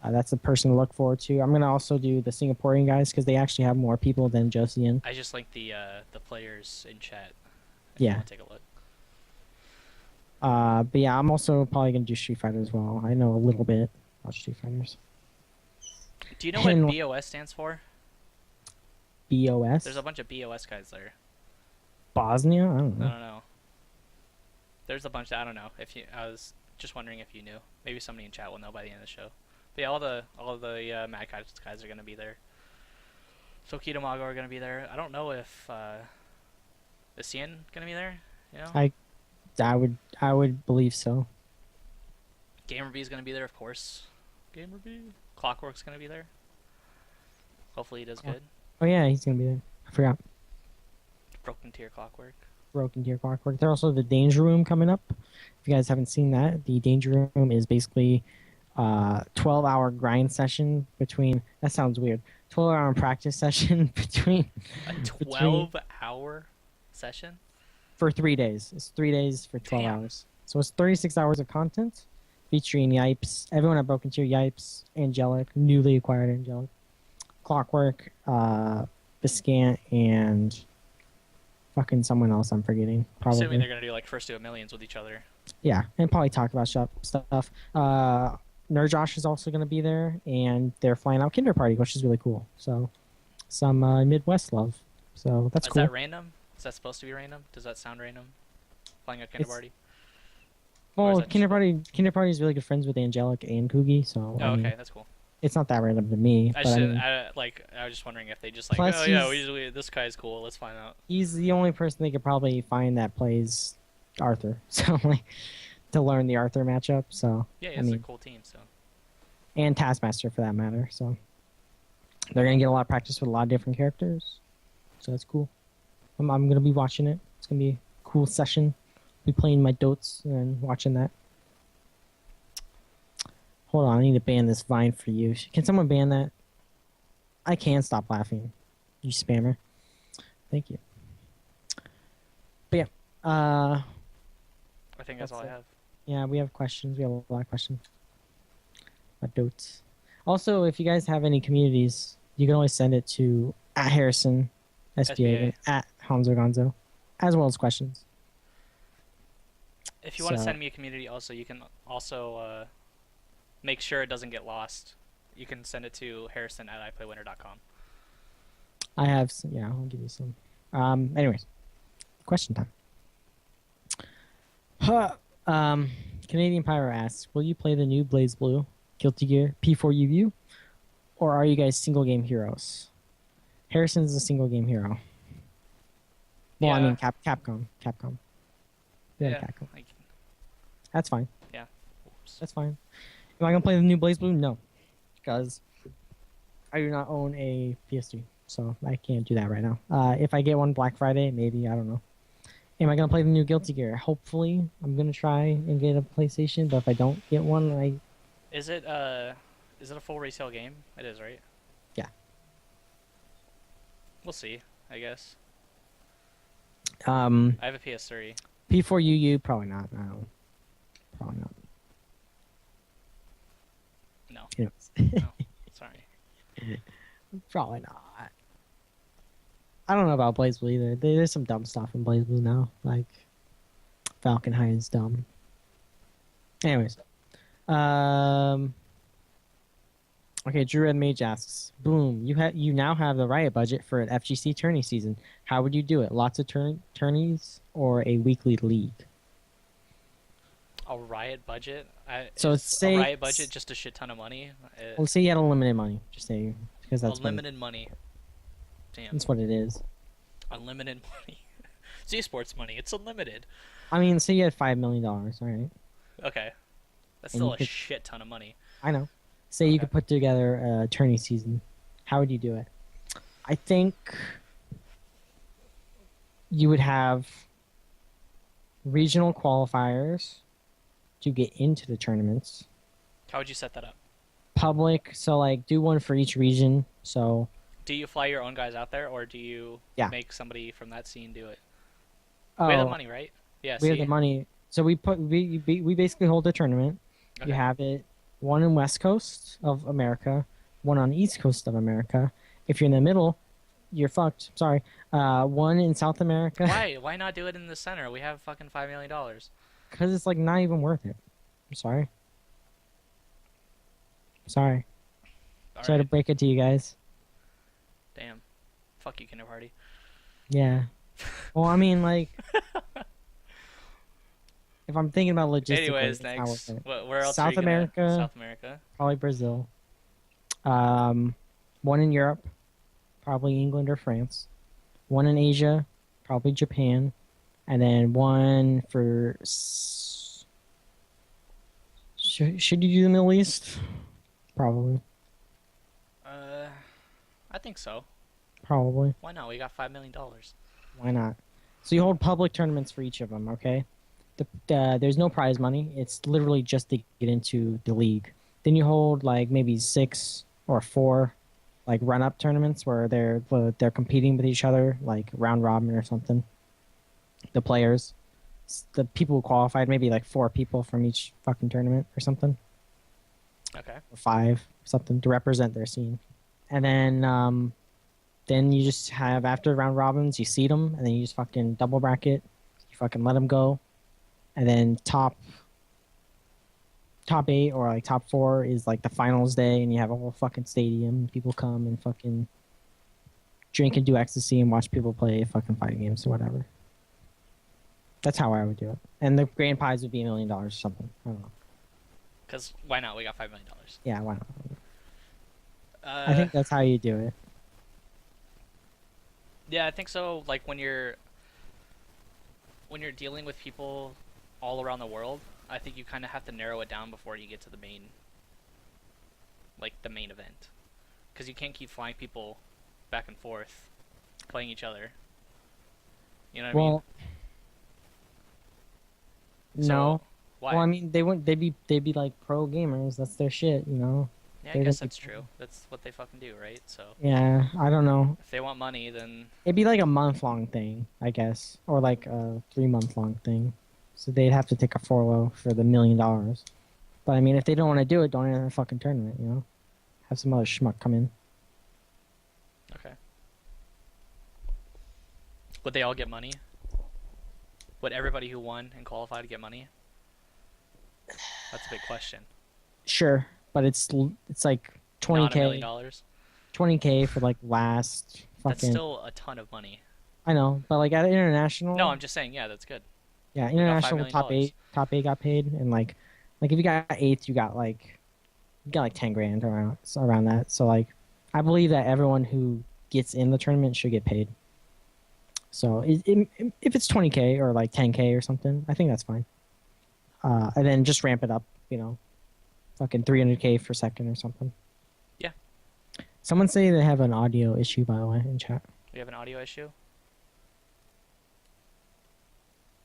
that's a person to look forward to. I'm gonna also do the Singaporean guys because they actually have more people than just Zian. I just linked the players in chat. If you Yeah. wanna take a look. But yeah, I'm also probably gonna do Street Fighter as well. I know a little bit about Street Fighters. Do you know what And- BOS stands for? BOS. There's a bunch of BOS guys there. Bosnia. I don't I know. don't know. There's a bunch. I don't know. I was just wondering if you knew. Maybe somebody in chat will know by the end of the show. But yeah, all the Mad guys are gonna be there. So Mago are gonna be there. I don't know if is Cien gonna be there. You know, I would believe so. Gamer B is gonna be there, of course. Gamer B. Clockwork's gonna be there. Hopefully he does good. Oh yeah, he's gonna be there. I forgot. Broken Tier Clockwork. Broken Deer Clockwork. There's also the Danger Room coming up. If you guys haven't seen that, the Danger Room is basically 12-hour grind session between. That sounds weird. 12-hour practice session between A 12-hour session. for 3 days. It's 3 days for 12 Damn. hours. So it's 36 hours of content featuring Yipes, everyone at Broken Tier, Yipes, Angelic, newly acquired Angelic, Clockwork, Biscant, and fucking someone else I'm forgetting. I'm assuming Probably. they're gonna do like first 2 of millions with each other. Yeah, and probably talk about stuff. Nerd Josh is also going to be there, and they're flying out Kinder Party, which is really cool. So, some Midwest love. So that's Is cool. that random? Is that supposed to be random? Does that sound random? Flying a Kinder It's- Party? or is Well, that Kinder Party is really good friends with Angelic and Kugi, so Oh, I mean, okay, that's cool. it's not that random to me. I But just I mean, I was just wondering if they just like, Plus oh yeah, he's- this guy's cool. Let's find out. he's the only person they could probably find that plays Arthur. So like to learn the Arthur matchup. So Yeah, I it's mean, a cool team. So and Taskmaster for that matter. So they're gonna get a lot of practice with a lot of different characters. So that's cool. I'm gonna be watching it. It's gonna be a cool session. Be playing my dotes and watching that. Hold on, I need to ban this Vine for you. Can someone ban that? I can stop laughing. You spammer. Thank you. But yeah, I think that's all I That's it. have. yeah, we have questions. We have a lot of questions. My dotes. Also, if you guys have any communities, you can always send it to @Harrison SBA and @Honzo Gonzo, as well as questions. If you want to So- send me a community, also you can also make sure it doesn't get lost. You can send it to harrison@iplaywinner.com. I have, yeah, I'll give you some. Anyways, question time. Canadian Pyro asks, will you play the new Blaze Blue, Guilty Gear, P4UU, or are you guys single game heroes? Harrison's a single game hero. Well, I Yeah. mean, Capcom. Yeah, Capcom. Like, That's fine. oops. That's fine. Am I gonna play the new Blaze Blue? No, because I do not own a PS3, so I can't do that right now. If I get one Black Friday, maybe, I don't know. Am I gonna play the new Guilty Gear? Hopefully, I'm gonna try and get a PlayStation. But if I don't get one, Is it a full resale game? It is, right? Yeah. We'll see, I guess. I have a PS3. P4UU, probably not. No, probably not. No. Anyways. No. Sorry. Probably not. I don't know about BlazBlue either. There's some dumb stuff in BlazBlue now, like Falcon High is dumb. Anyways, okay. Drew Red Mage asks, "Boom! You now have the Riot budget for an FGC tourney season. How would you do it? Lots of tourneys or a weekly league?" A Riot budget? So Is say a Riot budget just a shit ton of money? Well, say you had unlimited money. Just say because that's Unlimited money. Damn. That's what it is. Unlimited money. It's esports money. It's unlimited. I mean, say you had $5 million. All right. Okay. That's And still you a could- shit ton of money. I know. Say you Okay. could put together a tourney season. How would you do it? I think you would have regional qualifiers to get into the tournaments. How would you set that up? Public, so like do one for each region. So Do you fly your own guys out there, or do you Yeah. make somebody from that scene do it? oh, We have the money, right? Yeah. we have see? the money. So we basically hold a tournament. Okay. You have it one in West Coast of America, one on East Coast of America. If you're in the middle, you're fucked. Sorry. One in South America. Why? Why not do it in the center? We have fucking $5 million. Because it's like not even worth it. I'm sorry. Sorry. All Sorry to right. break it to you guys. Damn. Fuck you, Kinder Party. Yeah. Well, I mean, like, if I'm thinking about logistics, Anyways, it's not thanks. worth it. Where else? South are you gonna... America. South America. Probably Brazil. One in Europe, probably England or France. One in Asia, probably Japan, and then one for. Should you do the Middle East? Probably. I think so. Probably. Why not? We got $5 million. Why not? So you hold public tournaments for each of them, okay? There's no prize money. It's literally just to get into the league. Then you hold like maybe 6 or 4 like run-up tournaments where they're competing with each other, like round robin or something. The players, the people who qualified, maybe like 4 people from each fucking tournament or something, Okay. or 5, something to represent their scene. And then you just have after round robins, you seed them, and then you just fucking double bracket. You fucking let them go, and then top 8 or like top 4 is like the finals day, and you have a whole fucking stadium. People come and fucking drink and do ecstasy and watch people play fucking fighting games or whatever. That's how I would do it. And the grand prize would be $1 million or something. I don't know. Because why not? We got $5 million. Yeah, why not? I think that's how you do it. Yeah, I think so. Like when you're dealing with people all around the world, I think you kind of have to narrow it down before you get to the main event, because you can't keep flying people back and forth, playing each other. You know what I mean? Well, So, no. Why? Well, I mean, they'd be like pro gamers. That's their shit, you know. yeah, I they guess don't- that's true. That's what they fucking do, right? So Yeah, I don't know. if they want money, then It'd be like a month-long thing, I guess, or like a 3-month-long thing. So they'd have to take a furlough for the $1 million. But I mean, if they don't want to do it, don't enter a fucking tournament. You know, have some other schmuck come in. okay. Would they all get money? Would everybody who won and qualified get money? That's a big question. Sure, but it's like Not $1 million. 20K, 20K for like last That's fucking. still a ton of money. I know, but like at international. No, I'm just saying. Yeah, that's good. Yeah, got $5 international million. top eight got paid, and like if you got 8th, you got like 10 grand around that. So like, I believe that everyone who gets in the tournament should get paid. So if it's 20K or like 10K or something, I think that's fine. And then just ramp it up, you know, fucking 300K for second or something. Yeah. Someone say they have an audio issue, by the way, in chat. We have an audio issue.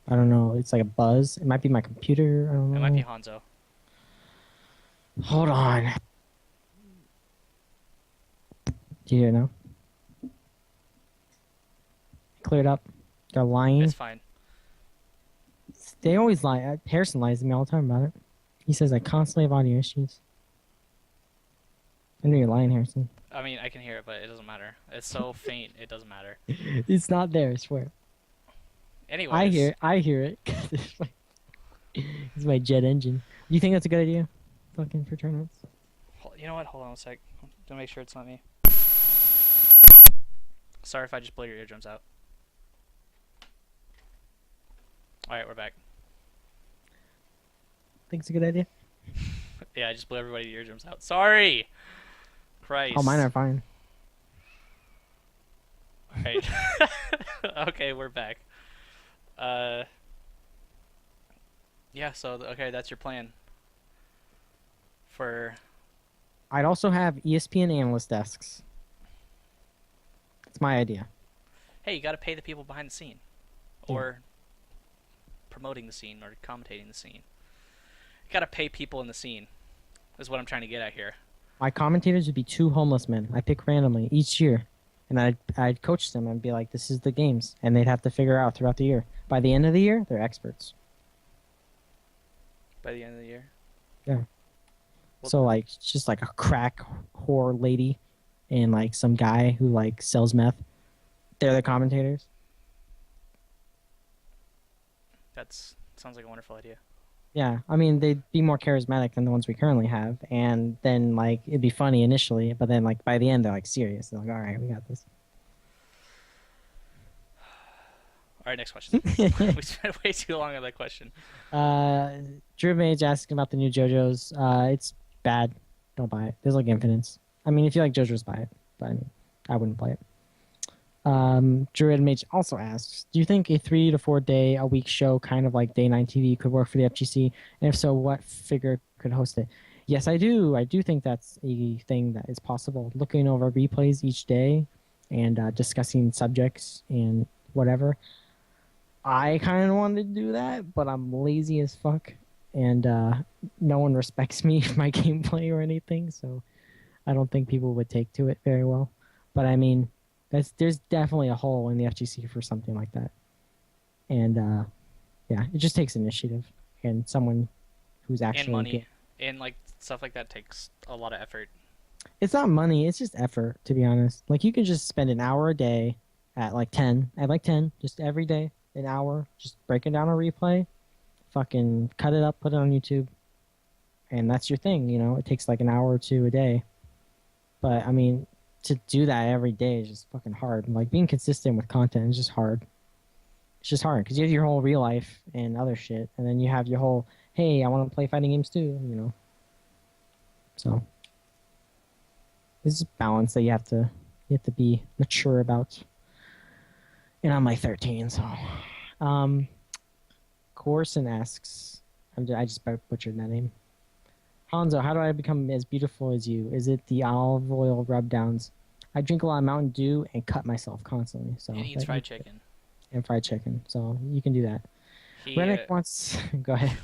I don't know. It's like a buzz. It might be my computer. I don't know. It might be Honzo. Hold on. Do you hear it now? Cleared up. They're lying. It's fine. They always lie. Harrison lies to me all the time about it. He says I constantly have audio issues. I know you're lying, Harrison. I mean, I can hear it, but it doesn't matter. It's so faint, it doesn't matter. It's not there, I swear. Anyways. I hear it. It's my jet engine. Do you think that's a good idea? Fucking for tournaments? You know what? Hold on a sec. To make sure it's not me. Sorry if I just blow your eardrums out. Alright, we're back. Think it's a good idea? Yeah, I just blew everybody's eardrums out. Sorry! Christ. Oh, mine are fine. Alright. Okay, we're back. Yeah, so, okay, that's your plan. For... I'd also have ESPN analyst desks. It's my idea. Hey, you gotta pay the people behind the scene. Or promoting the scene, or commentating the scene. You gotta pay people in the scene, is what I'm trying to get at here. My commentators would be 2 homeless men. I pick randomly each year. And I'd coach them and be like, this is the games. And they'd have to figure out throughout the year. By the end of the year, they're experts. By the end of the year? Yeah. Well, So, like, it's just like a crack whore lady and, like, some guy who, like, sells meth. They're the commentators. Sounds like a wonderful idea. Yeah. I mean, they'd be more charismatic than the ones we currently have. And then, like, it'd be funny initially. But then, like, by the end, they're, like, serious. They're like, all right, we got this. Alright, next question. We spent way too long on that question. Drew Mage asking about the new JoJo's. It's bad. Don't buy it. There's like infinites. I mean, if you like JoJo's, buy it. But I mean, I wouldn't play it. Drew Mage also asks, do you think a 3 to 4 day a week show, kind of like Day 9 TV, could work for the FGC? And if so, what figure could host it? Yes, I do. I do think that's a thing that is possible. Looking over replays each day and discussing subjects and whatever. I kind of wanted to do that, but I'm lazy as fuck, and no one respects me for my gameplay or anything, so I don't think people would take to it very well. But I mean, there's definitely a hole in the FGC for something like that, and yeah, it just takes initiative and someone who's actually And money. And like stuff like that takes a lot of effort. It's not money; it's just effort. To be honest, like you can just spend an hour a day at like 10, just every day. An hour, just breaking down a replay, fucking cut it up, put it on YouTube, and that's your thing, you know? It takes like an hour or 2 a day. But, I mean, to do that every day is just fucking hard. Like, being consistent with content is just hard. It's just hard, because you have your whole real life and other shit, and then you have your whole, hey, I want to play fighting games too, you know? So, it's a balance that you have to be mature about. And I'm like 13, so. Corson asks, I just butchered that name. Honzo, how do I become as beautiful as you? Is it the olive oil rub downs? I drink a lot of Mountain Dew and cut myself constantly. So And eats fried chicken. And fried chicken, so you can do that. Rennick wants. Go ahead.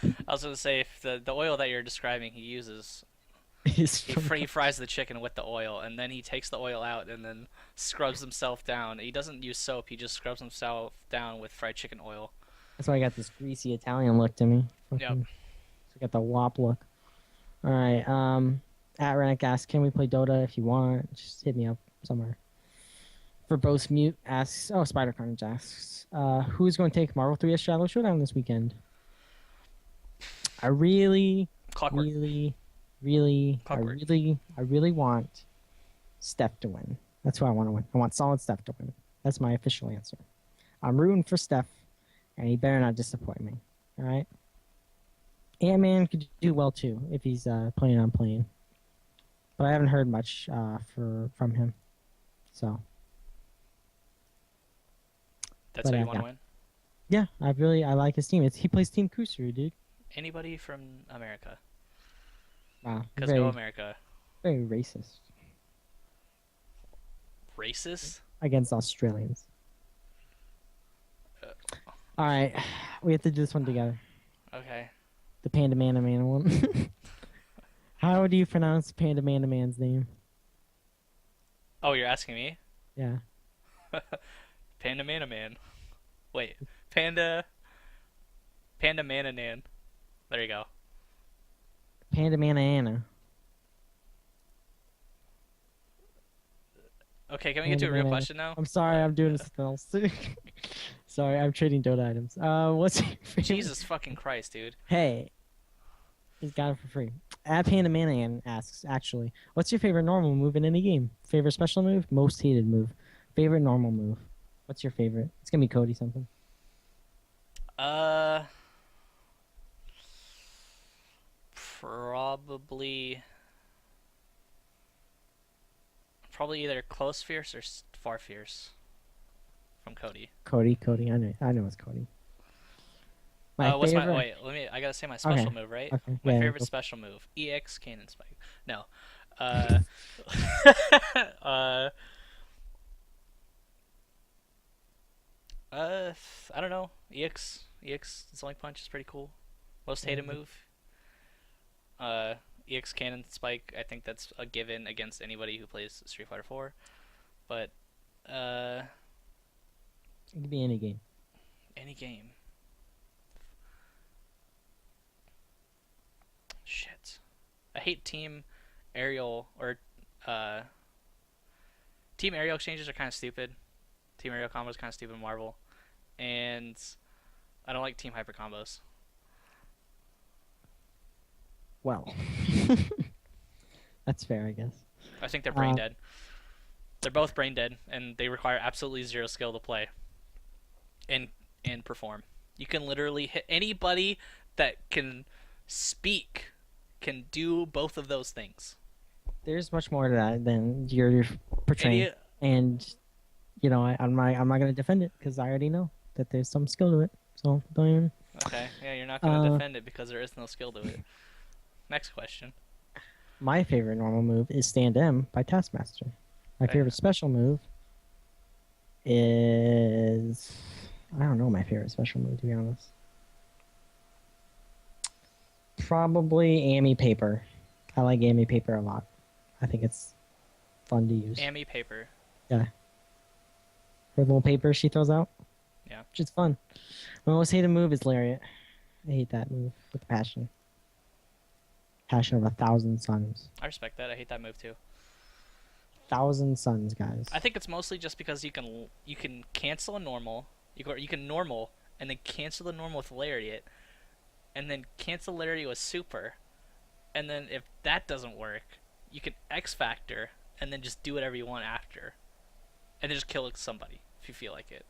I was going to say, if the oil that you're describing he uses, he fries the chicken with the oil, and then he takes the oil out and then scrubs himself down. He doesn't use soap, he just scrubs himself down with fried chicken oil. That's why I got this greasy Italian look to me. Yep. So I got the wop look. Alright, at Rennick asks, can we play Dota if you want? Just hit me up somewhere. Verbose Mute asks, Spider Carnage asks, who's going to take Marvel 3's Shadow Showdown this weekend? I really want Steph to win. That's who I want to win. I want solid Steph to win. That's my official answer. I'm rooting for Steph, and he better not disappoint me. All right? Ant-Man could do well, too, if he's planning on playing. But I haven't heard much from him. So. That's how you want to win? Yeah, I like his team. He plays Team Kusuru, dude. Anybody from America. Wow. Because go America. Very racist. Racist? Against Australians. Alright, we have to do this one together. Okay. The Panda Man one. How do you pronounce Panda Man's name? Oh, you're asking me? Yeah. Panda Man. Wait, Panda Mananan. There you go. Panda Manana. Okay, can we get to a real question now? I'm sorry, I'm doing something else. Sorry, I'm trading Dota items. What's your favorite? Jesus fucking Christ, dude. Hey, he's got it for free. At Panda Mananan asks, actually, what's your favorite normal move in any game? Favorite special move? Most hated move? Favorite normal move? What's your favorite? It's gonna be Cody something. Probably either close fierce or far fierce from Cody. Cody. I know it's Cody. My What's favorite. my I gotta say my special Okay. move, right? Okay. My Yeah, favorite go- special move, EX Cannon Spike. No. Uh, uh, I don't know. EX Sonic Punch is pretty cool. Most hated move. EX Cannon Spike. I think that's a given against anybody who plays Street Fighter 4. But It could be any game. any game. Shit. I hate team aerial team aerial exchanges are kind of stupid. Team aerial combos kind of stupid in Marvel, and I don't like team hyper combos. Well, that's fair, I guess. I think they're brain dead. They're both brain dead, and they require absolutely zero skill to play and perform. You can literally hit anybody that can speak can do both of those things. There's much more to that than you're portraying, and you know I'm not gonna defend it because I already know that there's some skill to it. So don't even. Okay, yeah, you're not gonna defend it because there is no skill to it. Next question. My favorite normal move is Stand M by Taskmaster. My Okay. favorite special move is I don't know my favorite special move to be honest. Probably Amy Paper. I like Amy Paper a lot. I think it's fun to use. Amy Paper. Yeah. Her little paper she throws out. Yeah. Which is fun. My most hated move is Lariat. I hate that move with passion. Passion of 1,000 suns. I respect that. I hate that move too. 1,000 suns, guys. I think it's mostly just because you can cancel a normal. You can normal and then cancel the normal with Lariat, and then cancel Lariat with super, and then if that doesn't work, you can X Factor and then just do whatever you want after, and then just kill somebody if you feel like it.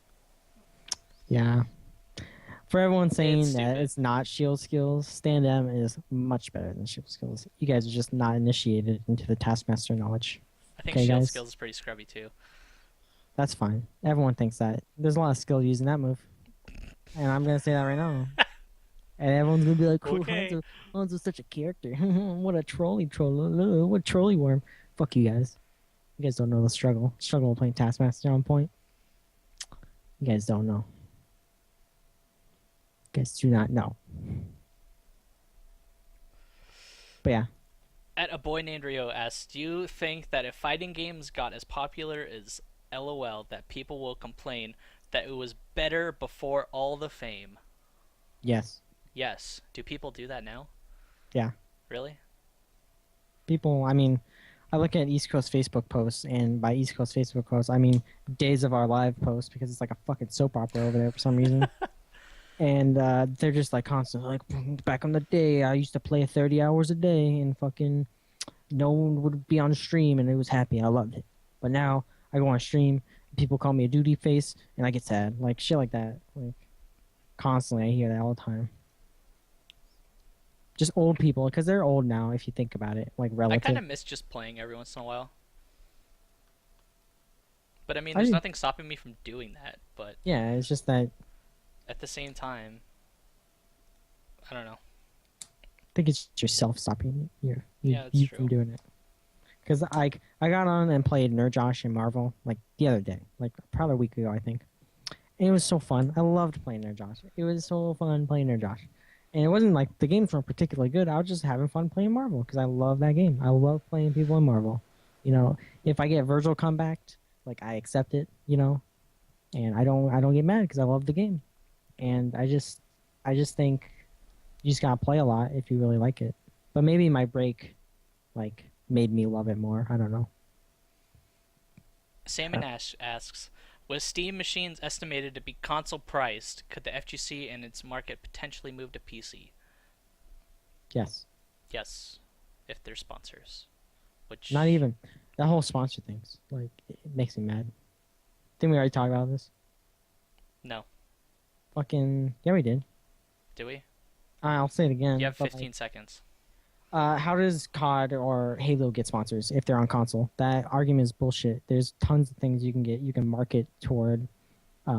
Yeah. For everyone saying It's that stupid. it's not shield skills, Stand M is much better than shield skills. You guys are just not initiated into the Taskmaster knowledge. I think Okay, shield guys. skills is pretty scrubby too. That's fine. Everyone thinks that. There's a lot of skill using that move. And I'm going to say that right now. And everyone's going to be like, cool, Okay. Honzo's such a character. What a trolley troll. What trolley worm. Fuck you guys. You guys don't know the struggle. Struggle playing Taskmaster on point. You guys don't know. You guys do not know. But yeah. At a boy named Rio asks, do you think that if fighting games got as popular as LOL, that people will complain that it was better before all the fame? Yes. Yes. Do people do that now? Yeah. Really? People, I mean, I look at East Coast Facebook posts, and by East Coast Facebook posts, I mean Days of Our Live posts, because it's like a fucking soap opera over there for some reason. And they're just like constantly like, back in the day, I used to play 30 hours a day, and fucking no one would be on stream, and it was happy. I loved it. But now I go on stream, people call me a duty face, and I get sad. Like shit like that. Like constantly, I hear that all the time. Just old people, because they're old now. If you think about it, like I relative. kind of miss just playing every once in a while. But I mean, I there's do- nothing stopping me from doing that. But Yeah, it's just that at the same time, I don't know. I think it's yourself stopping Yeah, that's you true. from doing it. Because I got on and played Nerd Josh and Marvel like the other day, like probably a week ago, I think. And it was so fun. I loved playing Nerd Josh. It was so fun playing Nerd Josh. And it wasn't like the games weren't particularly good. I was just having fun playing Marvel because I love that game. I love playing people in Marvel. You know, if I get Virgil come back, like I accept it. You know, and I don't get mad because I love the game, and I just think you just gotta play a lot if you really like it. But maybe my break like made me love it more. I don't know. Salmon Ash asks, with Steam machines estimated to be console priced, could the FGC and its market potentially move to PC? Yes. Yes, if they're sponsors. Which Not even that whole sponsor things. Like it makes me mad. Didn't we already talk about this? No. Fucking yeah, we did. Do we? I'll say it again. You have but, 15 seconds. how does COD or Halo get sponsors if they're on console? That argument is bullshit. There's tons of things you can get. You can market toward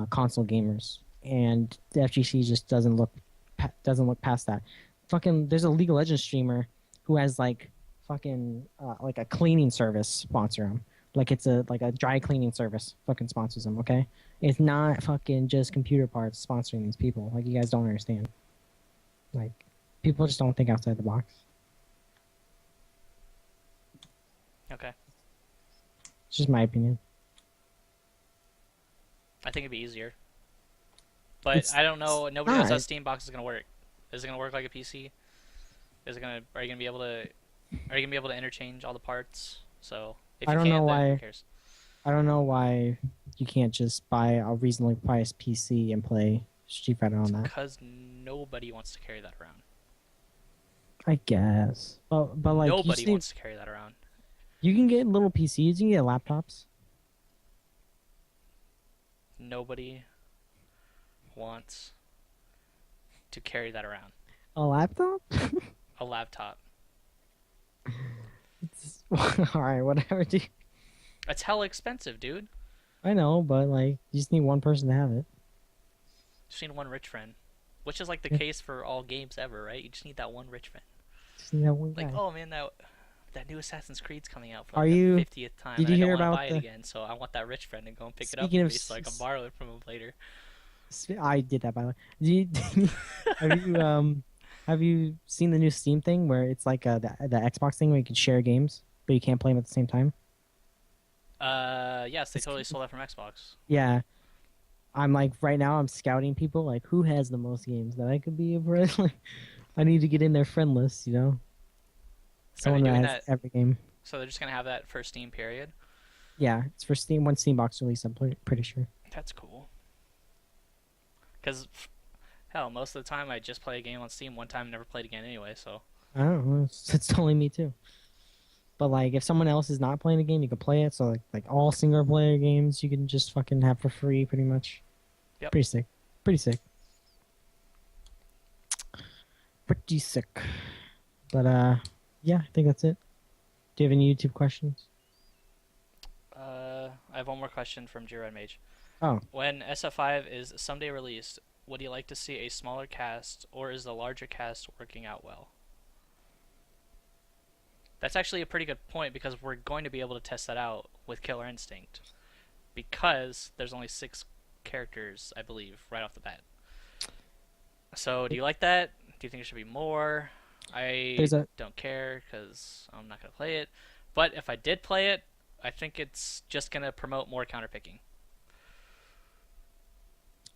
console gamers, and the FGC just doesn't look past that. Fucking, there's a League of Legends streamer who has like fucking like a cleaning service sponsor him. Like it's a dry cleaning service fucking sponsors him. Okay, it's not fucking just computer parts sponsoring these people. Like you guys don't understand. Like people just don't think outside the box. Okay. It's just my opinion. I think it'd be easier. But It's I don't know. Nobody knows how not. Steam Box is gonna work. Is it gonna work like a PC? Is it gonna? Are you gonna be able to? Are you gonna be able to interchange all the parts? So if I you don't can, know then who why. cares? I don't know why you can't just buy a reasonably priced PC and play Street Fighter on that. Because nobody wants to carry that around. I guess, but like Nobody wants to carry that around. you can get little PCs, you can get laptops. Nobody wants to carry that around. A laptop? A laptop. All right, whatever. Dude. It's hella expensive, dude. I know, but like you just need one person to have it. Just need one rich friend. Which is like the Yeah. case for all games ever, right? You just need that one rich friend. Just need that one Like, guy. oh man, that new Assassin's Creed's coming out for Are like you- the 50th time. did and you I hear don't want about to buy it the- again, so I want that rich friend to go and pick it up Speaking for of me so I can s- borrow it from him later. I did that by the way. Have you seen the new Steam thing where it's like the Xbox thing where you can share games but you can't play them at the same time? Yes, they totally stole that from Xbox. Yeah. I'm like right now I'm scouting people like who has the most games that I could be a friend. Like, I need to get in their friend list, you know. Someone that doing has that? every game. So they're just gonna have that for Steam period. Yeah, it's for Steam. One Steam box release. I'm pretty sure. That's cool. Because, hell, most of the time I just play a game on Steam one time and never played again anyway, so. I don't know. It's totally me too. But like, if someone else is not playing a game, you can play it. So like all single player games, you can just fucking have for free, pretty much. Yep. Pretty sick. Pretty sick. Pretty sick. But yeah, I think that's it. Do you have any YouTube questions? I have one more question from J-Red Mage. Oh. When SF5 is someday released, would you like to see a smaller cast, or is the larger cast working out well? That's actually a pretty good point, because we're going to be able to test that out with Killer Instinct. Because there's only 6 characters, I believe, right off the bat. So, do you like that? Do you think there should be more? I don't care, because I'm not going to play it. But if I did play it, I think it's just going to promote more counterpicking.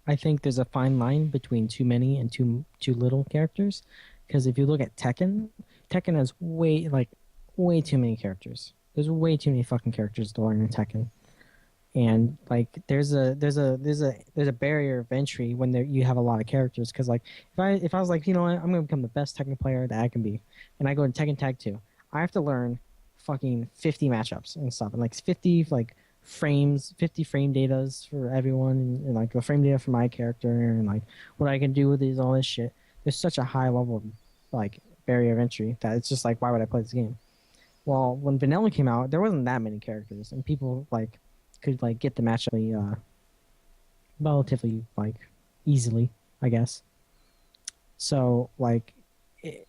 I think there's a fine line between too many and too little characters, because if you look at Tekken has way too many characters. There's way too many fucking characters to learn in Tekken, and like there's a barrier of entry when you have a lot of characters. Because like if I was like, you know what, I'm gonna become the best Tekken player that I can be, and I go to Tekken Tag 2, I have to learn fucking 50 matchups and stuff, and like 50 like frames, 50 frame datas for everyone, and like the frame data for my character, and like what I can do with these, all this shit. There's such a high level of like barrier of entry that it's just like, why would I play this game? Well, when Vanilla came out, there wasn't that many characters, and people like could like get the matchup relatively like easily, I guess. So like,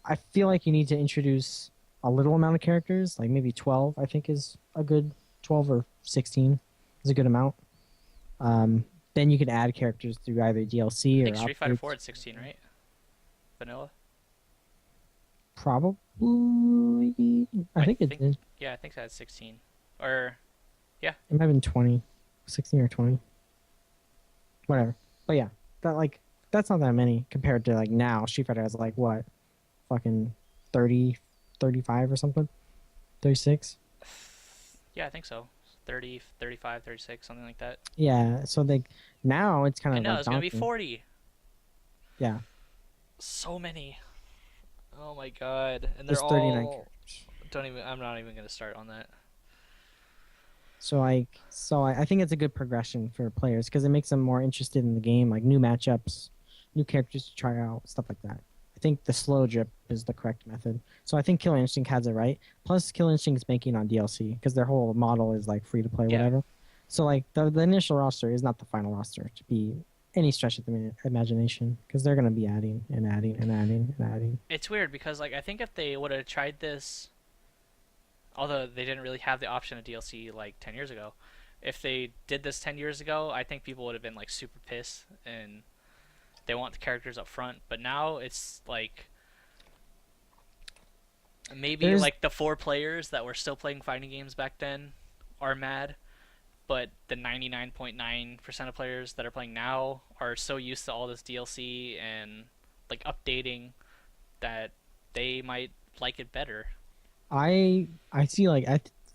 I feel like you need to introduce a little amount of characters, like maybe 12. I think is a good 12 or 16 is a good amount. Then you could add characters through either DLC I or think Street Fighter upgrades. 4 at 16, right? Vanilla? Probably. I think it did. Yeah, I think that's 16. Or, It might have been 20. 16 or 20. whatever. But yeah, that's not that many compared to like now. Street Fighter has like what, fucking 30, 35 or something, 36. Yeah, I think so. 30, 35, 36, something like that. Yeah, so like now it's kind I of know like it's gonna be daunting. 40. Yeah, So many. Oh my god, and they're there's 39 all. characters. Don't even. I'm not even gonna start on that. So I think it's a good progression for players because it makes them more interested in the game, like new matchups, new characters to try out, stuff like that. I think the slow drip is the correct method. So I think Killer Instinct has it right. Plus, Killer Instinct is banking on DLC because their whole model is like free to play, Yeah. whatever. So like the initial roster is not the final roster to be any stretch of the imagination because they're gonna be adding and adding and adding and adding. It's weird because like I think if they would have tried this, although they didn't really have the option of DLC like 10 years ago, if they did this 10 years ago, I think people would have been like super pissed and they want the characters up front. But now it's like maybe There's like the 4 players that were still playing fighting games back then are mad, but the 99.9% of players that are playing now are so used to all this DLC and like updating that they might like it better. I see like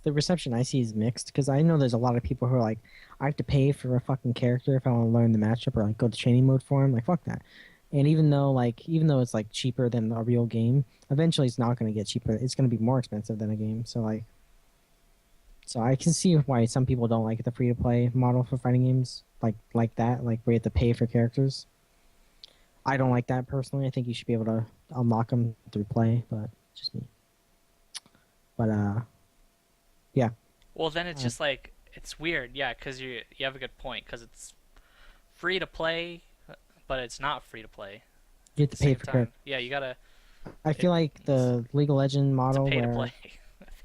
the reception I see is mixed because I know there's a lot of people who are like, I have to pay for a fucking character if I want to learn the matchup or like go to training mode for him. Like fuck that. And even though it's like cheaper than a real game, eventually it's not going to get cheaper. It's going to be more expensive than a game. So I can see why some people don't like the free to play model for fighting games like that, like where you have to pay for characters. I don't like that personally. I think you should be able to unlock them through play, but just me. But yeah. Well, then it's just like it's weird, yeah, because you have a good point because it's free to play, but it's not free to play You have at to the pay same for time. characters. Yeah, you gotta. I feel like the League of Legends It's a model pay to where play,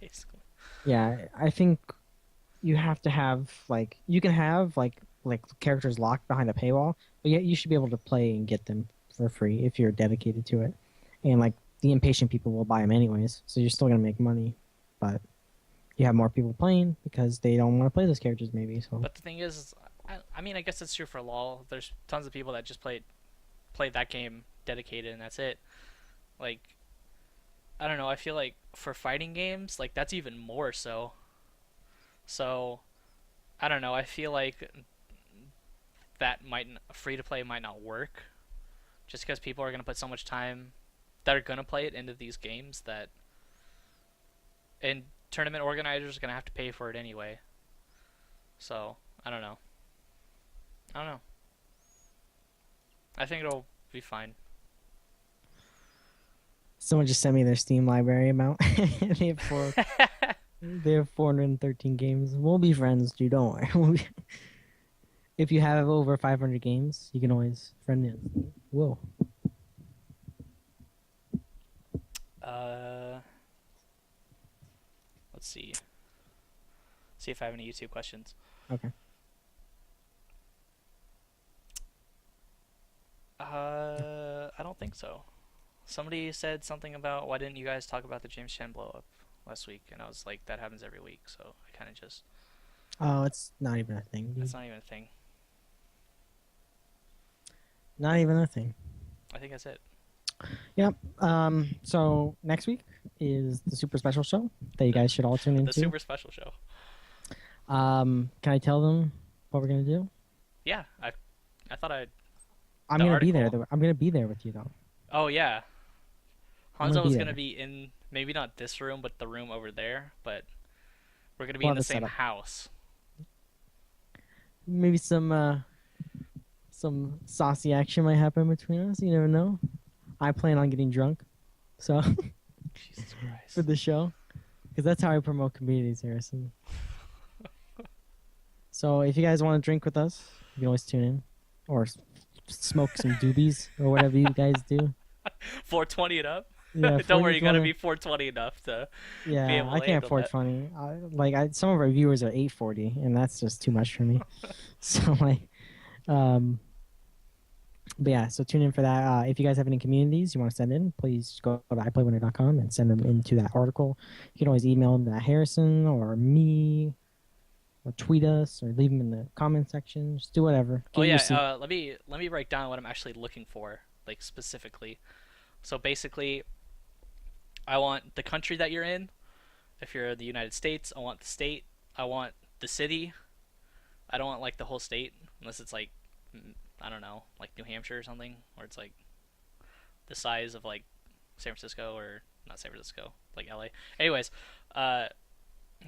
basically. yeah, I think you have to have like you can have like characters locked behind a paywall, but yet you should be able to play and get them for free if you're dedicated to it. And like the impatient people will buy them anyways, so you're still gonna make money, but you have more people playing because they don't want to play those characters maybe. So But the thing is, I mean, I guess it's true for LoL. There's tons of people that just play that game dedicated, and that's it. Like, I don't know. I feel like for fighting games, like that's even more so. So, I don't know. I feel like that free to play might not work, just because people are gonna put so much time that are gonna play it into these games that, and tournament organizers are gonna have to pay for it anyway. So I don't know. I don't know. I think it'll be fine. someone just sent me their Steam library amount. they have four. They have 413 games. We'll be friends, dude. Don't worry. If you have over 500 games, you can always friend me. Whoa. Let's see. See if I have any YouTube questions. Okay. I don't think so. Somebody said something about why didn't you guys talk about the James Chen blow up last week, and I was like, that happens every week, so I kind of just. Oh, it's not even a thing, dude. That's not even a thing. Not even a thing. I think that's it. Yep. So next week is the super special show that you guys should all tune The into. super special show. Can I tell them what we're gonna do? Yeah, I thought I'd. I'm The gonna be there. article. I'm gonna be there with you though. Oh yeah. I'm gonna Hanzo be is there. gonna be in maybe not this room, but the room over there. But we're gonna be We'll in have the a same setup. house. Maybe some saucy action might happen between us. You never know. I plan on getting drunk, so Jesus Christ. for the show, because that's how I promote communities, Harrison. So if you guys want to drink with us, you can always tune in, or smoke some doobies or whatever you guys do. 420 and up. Yeah, Don't worry, you gotta 420. be 420 enough to. Yeah, able I to can't handle afford that. 20. Some of our viewers are 840, and that's just too much for me. So but yeah, so tune in for that. If you guys have any communities you want to send in, please go to IPLAYWINNER.com and send them into that article. You can always email them to Harrison or me or tweet us, or leave them in the comment section. Just do whatever. Oh Get your yeah, seat. let me write down what I'm actually looking for, like specifically. So basically, I want the country that you're in. If you're the United States, I want the state. I want the city. I don't want like the whole state unless it's like I don't know, like New Hampshire or something, where it's like the size of like San Francisco or not San Francisco, like LA. Anyways, uh,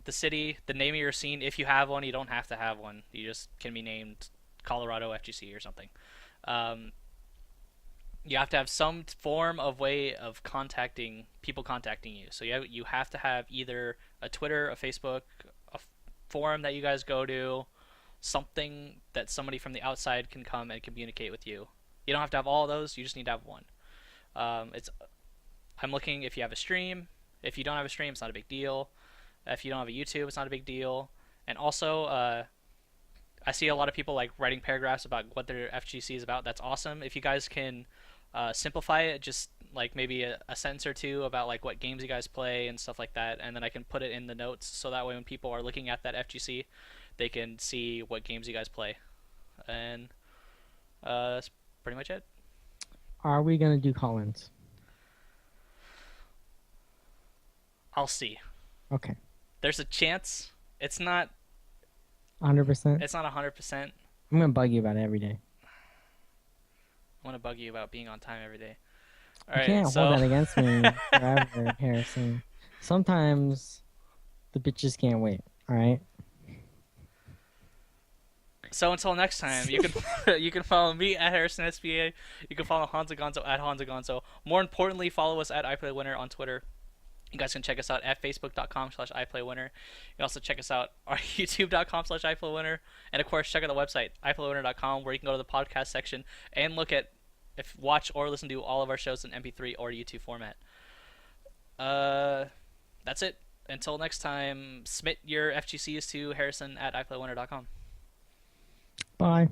the city, the name of your scene. If you have one, you don't have to have one. You just can be named Colorado FGC or something. Um, you have to have some form of way of contacting people contacting you. So you have to have either a Twitter, a Facebook, a forum that you guys go to, something that somebody from the outside can come and communicate with you. You don't have to have all of those. You just need to have one. It's I'm looking if you have a stream. If you don't have a stream, it's not a big deal. If you don't have a YouTube, it's not a big deal. And also, I see a lot of people like writing paragraphs about what their FGC is about. That's awesome. If you guys can simplify it, just like maybe a sentence or two about like what games you guys play and stuff like that, and then I can put it in the notes so that way when people are looking at that FGC, they can see what games you guys play. And that's pretty much it. Are we gonna do call-ins? I'll see. Okay. There's a chance. It's not. 100%. It's not 100%. I'm gonna bug you about it every day. I want to bug you about being on time every day. All You right, can't so hold that against me forever, Harrison. Sometimes the bitches can't wait. All right. so until next time, you can you can follow me at Harrison SBA. You can follow Honzo Gonzo at Honzo Gonzo. More importantly, follow us at IPLAYWINNER on Twitter. You guys can check us out at facebook.com/iplaywinner. You can also check us out on youtube.com/iplaywinner. And of course, check out the website, iplaywinner.com, where you can go to the podcast section and look at, watch or listen to all of our shows in MP3 or YouTube format. That's it. Until next time, submit your FGCs to Harrison at iplaywinner.com. Bye.